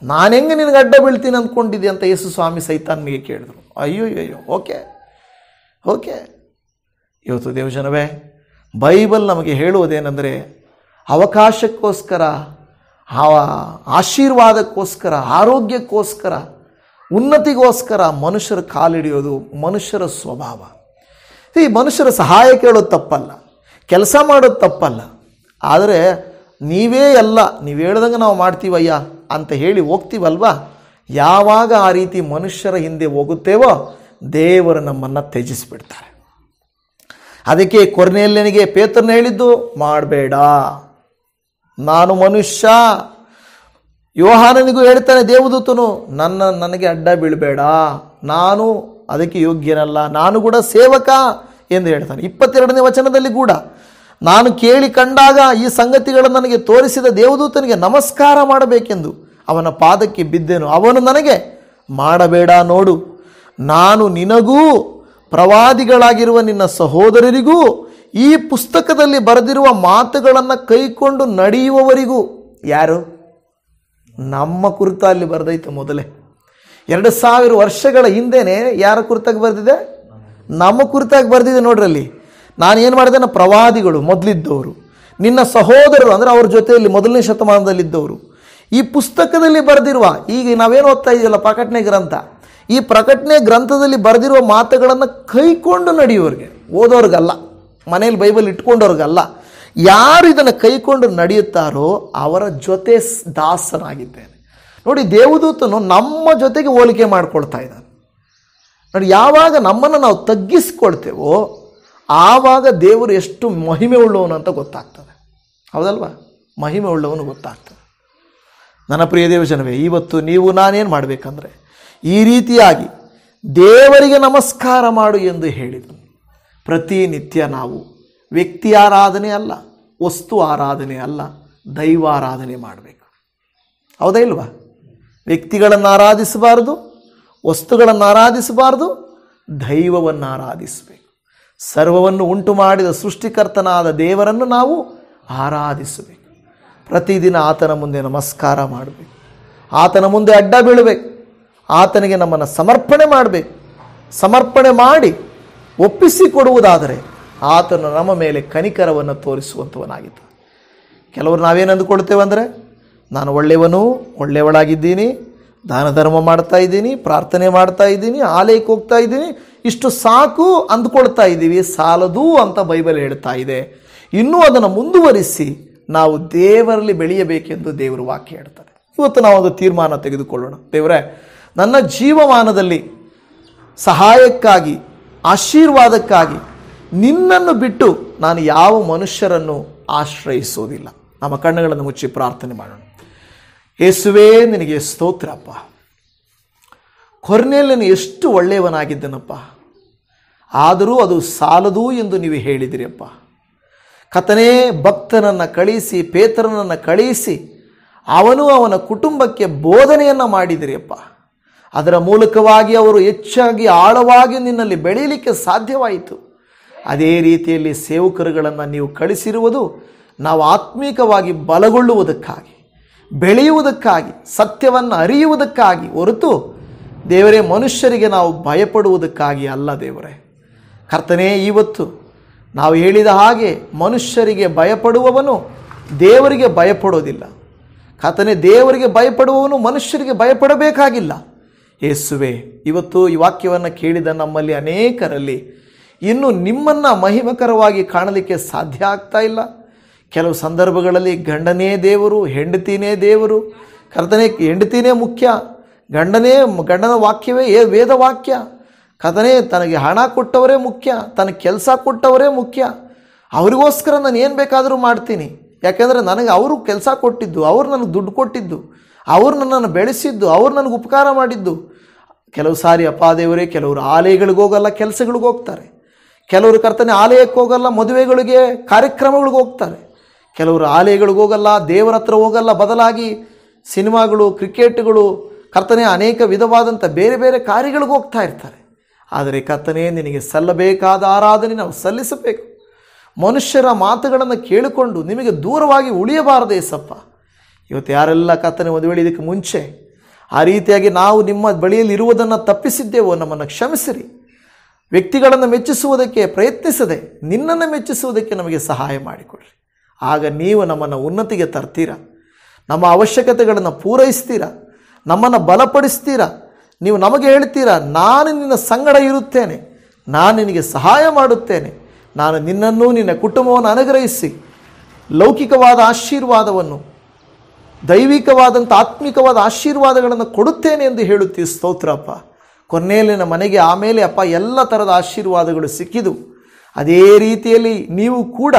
ನಾನು ಹೆಂಗೆ ನಿನಗೆ ಅಡ್ಡ ಬೀಳ್ತೀನಿ ಅಂದ್ಕೊಂಡಿದ್ದೆ ಅಂತ ಯೇಸು ಸ್ವಾಮಿ ಸೈತಾನಿಗೆ ಕೇಳಿದ್ರು. ಅಯ್ಯೋ ಓಕೆ. ಇವತ್ತು ದೇವಜನವೇ, ಬೈಬಲ್ ನಮಗೆ ಹೇಳುವುದೇನೆಂದರೆ, ಅವಕಾಶಕ್ಕೋಸ್ಕರ, ಆಶೀರ್ವಾದಕ್ಕೋಸ್ಕರ, ಆರೋಗ್ಯಕ್ಕೋಸ್ಕರ, ಉನ್ನತಿಗೋಸ್ಕರ ಮನುಷ್ಯರ ಕಾಲಿಡಿಯೋದು ಮನುಷ್ಯರ ಸ್ವಭಾವ. ಈ ಮನುಷ್ಯರ ಸಹಾಯ ಕೇಳೋದು ತಪ್ಪಲ್ಲ, ಕೆಲಸ ಮಾಡೋದು ತಪ್ಪಲ್ಲ. ಆದರೆ ನೀವೇ ಎಲ್ಲ, ನೀವು ಹೇಳ್ದಂಗೆ ನಾವು ಮಾಡ್ತೀವಯ್ಯ ಅಂತ ಹೇಳಿ ಹೋಗ್ತೀವಲ್ವಾ, ಯಾವಾಗ ಆ ರೀತಿ ಮನುಷ್ಯರ ಹಿಂದೆ ಹೋಗುತ್ತೇವೋ ದೇವರು ನಮ್ಮನ್ನು ತ್ಯಜಿಸಿಬಿಡ್ತಾರೆ. ಅದಕ್ಕೆ ಕೊರ್ನೇಲ್ಯನಿಗೆ ಪೇತ್ರನ ಹೇಳಿದ್ದು, ಮಾಡಬೇಡ, ನಾನು ಮನುಷ್ಯ. ಯೋಹಾನನಿಗೂ ಹೇಳ್ತಾನೆ ದೇವದೂತನು, ನನಗೆ ಅಡ್ಡ ಬೀಳಬೇಡ, ನಾನು ಅದಕ್ಕೆ ಯೋಗ್ಯನಲ್ಲ, ನಾನು ಕೂಡ ಸೇವಕ ಎಂದು ಹೇಳ್ತಾನೆ. 22ನೇ ವಚನದಲ್ಲಿ ಕೂಡ, ನಾನು ಕೇಳಿ ಕಂಡಾಗ ಈ ಸಂಗತಿಗಳನ್ನು ನನಗೆ ತೋರಿಸಿದ ದೇವದೂತನಿಗೆ ನಮಸ್ಕಾರ ಮಾಡಬೇಕೆಂದು ಅವನ ಪಾದಕ್ಕೆ ಬಿದ್ದೆನು. ಅವನು ನನಗೆ, ಮಾಡಬೇಡ, ನೋಡು, ನಾನು ನಿನಗೂ ಪ್ರವಾದಿಗಳಾಗಿರುವ ನಿನ್ನ ಸಹೋದರರಿಗೂ ಈ ಪುಸ್ತಕದಲ್ಲಿ ಬರೆದಿರುವ ಮಾತುಗಳನ್ನು ಕೈಕೊಂಡು ನಡೆಯುವವರಿಗೂ. ಯಾರು? ನಮ್ಮ ಕುರಿತ ಅಲ್ಲಿ ಬರೆದೈತೆ ಮೊದಲೇ. 2000 ವರ್ಷಗಳ ಹಿಂದೆನೇ ಯಾರ ಕುರಿತಾಗಿ ಬರೆದಿದೆ? ನಮ್ಮ ಕುರಿತಾಗಿ ಬರೆದಿದೆ. ನೋಡ್ರಲ್ಲಿ, ನಾನೇನು ಮಾಡಿದೆ, ಪ್ರವಾದಿಗಳು ಮೊದಲಿದ್ದವರು, ನಿನ್ನ ಸಹೋದರರು ಅಂದರೆ ಅವ್ರ ಜೊತೆಯಲ್ಲಿ ಮೊದಲನೇ ಶತಮಾನದಲ್ಲಿದ್ದವರು, ಈ ಪುಸ್ತಕದಲ್ಲಿ ಬರೆದಿರುವ, ಈಗ ನಾವೇನು ಓದ್ತಾ ಇದೆಯಲ್ಲ ಪ್ರಕಟಣೆ ಗ್ರಂಥ, ಈ ಪ್ರಕಟಣೆ ಗ್ರಂಥದಲ್ಲಿ ಬರೆದಿರುವ ಮಾತುಗಳನ್ನು ಕೈಕೊಂಡು ನಡೆಯುವವ್ರಿಗೆ, ಓದೋರ್ಗಲ್ಲ, ಮನೇಲಿ ಬೈಬಲ್ ಇಟ್ಕೊಂಡವ್ರಿಗಲ್ಲ, ಯಾರು ಇದನ್ನು ಕೈಕೊಂಡು ನಡೆಯುತ್ತಾರೋ ಅವರ ಜೊತೆ ದಾಸನಾಗಿದ್ದೇನೆ. ನೋಡಿ, ದೇವದೂತನು ನಮ್ಮ ಜೊತೆಗೆ ಹೋಲಿಕೆ ಮಾಡ್ಕೊಳ್ತಾ ಇದ್ದಾನೆ. ನೋಡಿ, ಯಾವಾಗ ನಮ್ಮನ್ನು ನಾವು ತಗ್ಗಿಸ್ಕೊಳ್ತೇವೋ ಆವಾಗ ದೇವರು ಎಷ್ಟು ಮಹಿಮೆ ಉಳ್ಳವನು ಅಂತ ಗೊತ್ತಾಗ್ತದೆ. ಹೌದಲ್ವಾ? ಮಹಿಮೆ ಉಳ್ಳವನು ಗೊತ್ತಾಗ್ತದೆ. ನನ್ನ ಪ್ರಿಯ ದೇವಜನವೇ, ಇವತ್ತು ನೀವು ನಾನೇನು ಮಾಡಬೇಕಂದ್ರೆ, ಈ ರೀತಿಯಾಗಿ ದೇವರಿಗೆ ನಮಸ್ಕಾರ ಮಾಡು ಎಂದು ಹೇಳಿದನು. ಪ್ರತಿನಿತ್ಯ ನಾವು ವ್ಯಕ್ತಿ ಆರಾಧನೆ ಅಲ್ಲ, ವಸ್ತು ಆರಾಧನೆ ಅಲ್ಲ, ದೈವಾರಾಧನೆ ಮಾಡಬೇಕು. ಹೌದಾ ಇಲ್ವಾ? ವ್ಯಕ್ತಿಗಳನ್ನು ಆರಾಧಿಸಬಾರ್ದು, ವಸ್ತುಗಳನ್ನು ಆರಾಧಿಸಬಾರ್ದು, ದೈವವನ್ನು ಆರಾಧಿಸಬೇಕು. ಸರ್ವವನ್ನು ಉಂಟು ಮಾಡಿದ ಸೃಷ್ಟಿಕರ್ತನಾದ ದೇವರನ್ನು ನಾವು ಆರಾಧಿಸಬೇಕು. ಪ್ರತಿದಿನ ಆತನ ಮುಂದೆ ನಮಸ್ಕಾರ ಮಾಡಬೇಕು, ಆತನ ಮುಂದೆ ಅಡ್ಡ ಬೀಳಬೇಕು, ಆತನಿಗೆ ನಮ್ಮನ್ನು ಸಮರ್ಪಣೆ ಮಾಡಬೇಕು. ಸಮರ್ಪಣೆ ಮಾಡಿ ಒಪ್ಪಿಸಿಕೊಡುವುದಾದರೆ ಆತನು ನಮ್ಮ ಮೇಲೆ ಕನಿಕರವನ್ನು ತೋರಿಸುವಂಥವನಾಗಿದ್ದ. ಕೆಲವರು ನಾವೇನು ಅಂದುಕೊಳ್ತೇವೆ ಅಂದರೆ, ನಾನು ಒಳ್ಳೆಯವನು, ಒಳ್ಳೆಯವಳಾಗಿದ್ದೀನಿ, ದಾನ ಧರ್ಮ ಮಾಡ್ತಾ ಇದ್ದೀನಿ, ಪ್ರಾರ್ಥನೆ ಮಾಡ್ತಾ ಇದ್ದೀನಿ, ಆಲಯಕ್ಕೆ ಹೋಗ್ತಾ ಇದ್ದೀನಿ, ಇಷ್ಟು ಸಾಕು ಅಂದ್ಕೊಳ್ತಾ ಇದ್ದೀವಿ. ಸಾಲದು ಅಂತ ಬೈಬಲ್ ಹೇಳ್ತಾ ಇದೆ. ಇನ್ನೂ ಅದನ್ನು ಮುಂದುವರಿಸಿ ನಾವು ದೇವರಲ್ಲಿ ಬೆಳೆಯಬೇಕೆಂದು ದೇವರ ವಾಕ್ಯ ಹೇಳ್ತಾರೆ. ಇವತ್ತು ನಾವು ಒಂದು ತೀರ್ಮಾನ ತೆಗೆದುಕೊಳ್ಳೋಣ. ದೇವರೇ, ನನ್ನ ಜೀವಮಾನದಲ್ಲಿ ಸಹಾಯಕ್ಕಾಗಿ, ಆಶೀರ್ವಾದಕ್ಕಾಗಿ ನಿನ್ನನ್ನು ಬಿಟ್ಟು ನಾನು ಯಾವ ಮನುಷ್ಯರನ್ನು ಆಶ್ರಯಿಸೋದಿಲ್ಲ. ನಮ್ಮ ಕಣ್ಣುಗಳನ್ನು ಮುಚ್ಚಿ ಪ್ರಾರ್ಥನೆ ಮಾಡೋಣ. ಯೇಸುವೇ, ನಿನಗೆ ಸ್ತೋತ್ರಪ್ಪ. ಕೊರ್ನೇಲ್ಯನು ಎಷ್ಟು ಒಳ್ಳೆಯವನಾಗಿದ್ದನಪ್ಪ, ಆದರೂ ಅದು ಸಾಲದು ಎಂದು ನೀವು ಹೇಳಿದಿರಿಯಪ್ಪ. ಕರ್ತನೇ, ಭಕ್ತನನ್ನು ಕಳಿಸಿ, ಪೇತ್ರನನ್ನು ಕಳಿಸಿ, ಅವನು ಅವನ ಕುಟುಂಬಕ್ಕೆ ಬೋಧನೆಯನ್ನು ಮಾಡಿದಿರಿಯಪ್ಪ. ಅದರ ಮೂಲಕವಾಗಿ ಅವರು ಹೆಚ್ಚಾಗಿ ಆಳವಾಗಿ ನಿನ್ನಲ್ಲಿ ಬೆಳೆಯಲಿಕ್ಕೆ ಸಾಧ್ಯವಾಯಿತು. ಅದೇ ರೀತಿಯಲ್ಲಿ ಸೇವಕರುಗಳನ್ನು ನೀವು ಕಳಿಸಿರುವುದು ನಾವು ಆತ್ಮೀಕವಾಗಿ ಬಲಗೊಳ್ಳುವುದಕ್ಕಾಗಿ, ಬೆಳೆಯುವುದಕ್ಕಾಗಿ, ಸತ್ಯವನ್ನು ಅರಿಯುವುದಕ್ಕಾಗಿ ಹೊರತು ದೇವರೇ ಮನುಷ್ಯರಿಗೆ ನಾವು ಭಯಪಡುವುದಕ್ಕಾಗಿ ಅಲ್ಲ. ದೇವರೇ ಕರ್ತನೇ, ಇವತ್ತು ನಾವು ಹೇಳಿದ ಹಾಗೆ ಮನುಷ್ಯರಿಗೆ ಭಯಪಡುವವನು ದೇವರಿಗೆ ಭಯಪಡೋದಿಲ್ಲ. ಕರ್ತನೇ, ದೇವರಿಗೆ ಭಯಪಡುವವನು ಮನುಷ್ಯರಿಗೆ ಭಯಪಡಬೇಕಾಗಿಲ್ಲ. ಯೇಸುವೆ, ಇವತ್ತು ಈ ವಾಕ್ಯವನ್ನು ಕೇಳಿದ ನಮ್ಮಲ್ಲಿ ಅನೇಕರಲ್ಲಿ ಇನ್ನು ನಿಮ್ಮನ್ನು ಮಹಿಮಕರವಾಗಿ ಕಾಣಲಿಕ್ಕೆ ಸಾಧ್ಯ ಆಗ್ತಾ ಇಲ್ಲ. ಕೆಲವು ಸಂದರ್ಭಗಳಲ್ಲಿ ಗಂಡನೇ ದೇವರು, ಹೆಂಡತಿನೇ ದೇವರು. ಕರ್ತನೇ, ಹೆಂಡತಿನೇ ಮುಖ್ಯ, ಗಂಡನ ವಾಕ್ಯವೇ ವೇದವಾಕ್ಯ. ಕರ್ತನೇ, ತನಗೆ ಹಣ ಕೊಟ್ಟವರೇ ಮುಖ್ಯ, ತನಗೆ ಕೆಲಸ ಕೊಟ್ಟವರೇ ಮುಖ್ಯ. ಅವರಿಗೋಸ್ಕರ ನಾನು ಏನು ಬೇಕಾದರೂ ಮಾಡ್ತೀನಿ. ಯಾಕೆಂದರೆ ನನಗೆ ಅವರು ಕೆಲಸ ಕೊಟ್ಟಿದ್ದು, ಅವರು ನನಗೆ ದುಡ್ಡು ಕೊಟ್ಟಿದ್ದು, ಅವರು ನನ್ನನ್ನು ಬೆಳೆಸಿದ್ದು, ಅವರು ನನಗೆ ಉಪಕಾರ ಮಾಡಿದ್ದು. ಕೆಲವು ಸಾರಿ ಅಪ್ಪ ದೇವರೇ, ಕೆಲವರು ಆಲಯಗಳಿಗೆ ಹೋಗಲ್ಲ, ಕೆಲಸಗಳಿಗೆ ಹೋಗ್ತಾರೆ. ಕೆಲವರು ಕರ್ತನೆ ಆಲಯಕ್ಕೆ ಹೋಗಲ್ಲ, ಮದುವೆಗಳಿಗೆ ಕಾರ್ಯಕ್ರಮಗಳಿಗೆ ಹೋಗ್ತಾರೆ. ಕೆಲವರು ಆಲಯಗಳಿಗೆ ಹೋಗಲ್ಲ, ದೇವರ ಹತ್ರ ಹೋಗಲ್ಲ, ಬದಲಾಗಿ ಸಿನಿಮಾಗಳು, ಕ್ರಿಕೆಟ್ಗಳು, ಕರ್ತನೆ ಅನೇಕ ವಿಧವಾದಂಥ ಬೇರೆ ಬೇರೆ ಕಾರ್ಯಗಳಿಗೆ ಹೋಗ್ತಾ ಇರ್ತಾರೆ. ಆದರೆ ಕರ್ತನೆ, ನಿನಗೆ ಸಲ್ಲಬೇಕಾದ ಆರಾಧನೆ ನಾವು ಸಲ್ಲಿಸಬೇಕು. ಮನುಷ್ಯರ ಮಾತುಗಳನ್ನು ಕೇಳಿಕೊಂಡು ನಿಮಗೆ ದೂರವಾಗಿ ಉಳಿಯಬಾರದು ಏಸಪ್ಪ. ಇವತ್ತು ಯಾರೆಲ್ಲ ಕರ್ತನೆ ಒಂದು ವೇಳೆ ಇದಕ್ಕೆ ಮುಂಚೆ ಆ ರೀತಿಯಾಗಿ ನಾವು ನಿಮ್ಮ ಬಳಿಯಲ್ಲಿ ಇರುವುದನ್ನು ತಪ್ಪಿಸಿದ್ದೇವೋ ನಮ್ಮನ್ನು ಕ್ಷಮಿಸಿರಿ. ವ್ಯಕ್ತಿಗಳನ್ನು ಮೆಚ್ಚಿಸುವುದಕ್ಕೆ ಪ್ರಯತ್ನಿಸದೆ ನಿನ್ನನ್ನು ಮೆಚ್ಚಿಸುವುದಕ್ಕೆ ನಮಗೆ ಸಹಾಯ ಮಾಡಿಕೊಡ್ರಿ. ಆಗ ನೀವು ನಮ್ಮನ್ನು ಉನ್ನತಿಗೆ ತರ್ತೀರಾ, ನಮ್ಮ ಅವಶ್ಯಕತೆಗಳನ್ನು ಪೂರೈಸ್ತೀರಾ, ನಮ್ಮನ್ನು ಬಲಪಡಿಸ್ತೀರಾ. ನೀವು ನಮಗೆ ಹೇಳ್ತೀರಾ, ನಾನು ನಿನ್ನ ಸಂಗಡ ಇರುತ್ತೇನೆ, ನಾನು ನಿನಗೆ ಸಹಾಯ ಮಾಡುತ್ತೇನೆ, ನಾನು ನಿನ್ನನ್ನು ನಿನ್ನ ಕುಟುಂಬವನ್ನು ಅನುಗ್ರಹಿಸಿ ಲೌಕಿಕವಾದ ಆಶೀರ್ವಾದವನ್ನು, ದೈವಿಕವಾದಂಥ ಆತ್ಮಿಕವಾದ ಆಶೀರ್ವಾದಗಳನ್ನು ಕೊಡುತ್ತೇನೆ ಎಂದು ಹೇಳುತ್ತೀವಿ. ಸ್ತೋತ್ರಪ್ಪ. ಕೊನೆಯಲ್ಲಿನ ಮನೆಗೆ ಆಮೇಲೆ ಅಪ್ಪ ಎಲ್ಲ ಥರದ ಆಶೀರ್ವಾದಗಳು ಸಿಕ್ಕಿದು. ಅದೇ ರೀತಿಯಲ್ಲಿ ನೀವು ಕೂಡ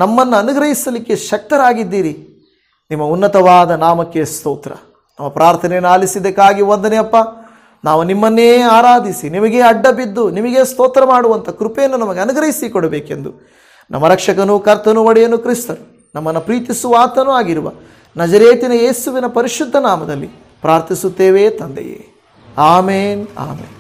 ನಮ್ಮನ್ನು ಅನುಗ್ರಹಿಸಲಿಕ್ಕೆ ಶಕ್ತರಾಗಿದ್ದೀರಿ. ನಿಮ್ಮ ಉನ್ನತವಾದ ನಾಮಕ್ಕೆ ಸ್ತೋತ್ರ. ನಮ್ಮ ಪ್ರಾರ್ಥನೆಯನ್ನು ಆಲಿಸಿದ್ದಕ್ಕಾಗಿ ವಂದನೆ ಅಪ್ಪ. ನಾವು ನಿಮ್ಮನ್ನೇ ಆರಾಧಿಸಿ ನಿಮಗೆ ಅಡ್ಡ ಬಿದ್ದು ನಿಮಗೆ ಸ್ತೋತ್ರ ಮಾಡುವಂಥ ಕೃಪೆಯನ್ನು ನಮಗೆ ಅನುಗ್ರಹಿಸಿ ಕೊಡಬೇಕೆಂದು ನಮ್ಮ ರಕ್ಷಕನೂ ಕರ್ತನೂ ಒಡೆಯನು ಕ್ರಿಸ್ತನು ನಮ್ಮನ್ನು ಪ್ರೀತಿಸುವ ಆತನೂ ಆಗಿರುವ ನಜರೇತಿನ ಯೇಸುವಿನ ಪರಿಶುದ್ಧ ನಾಮದಲ್ಲಿ ಪ್ರಾರ್ಥಿಸುತ್ತೇವೆ ತಂದೆಯೇ. ಆಮೇನ್, ಆಮೇನ್.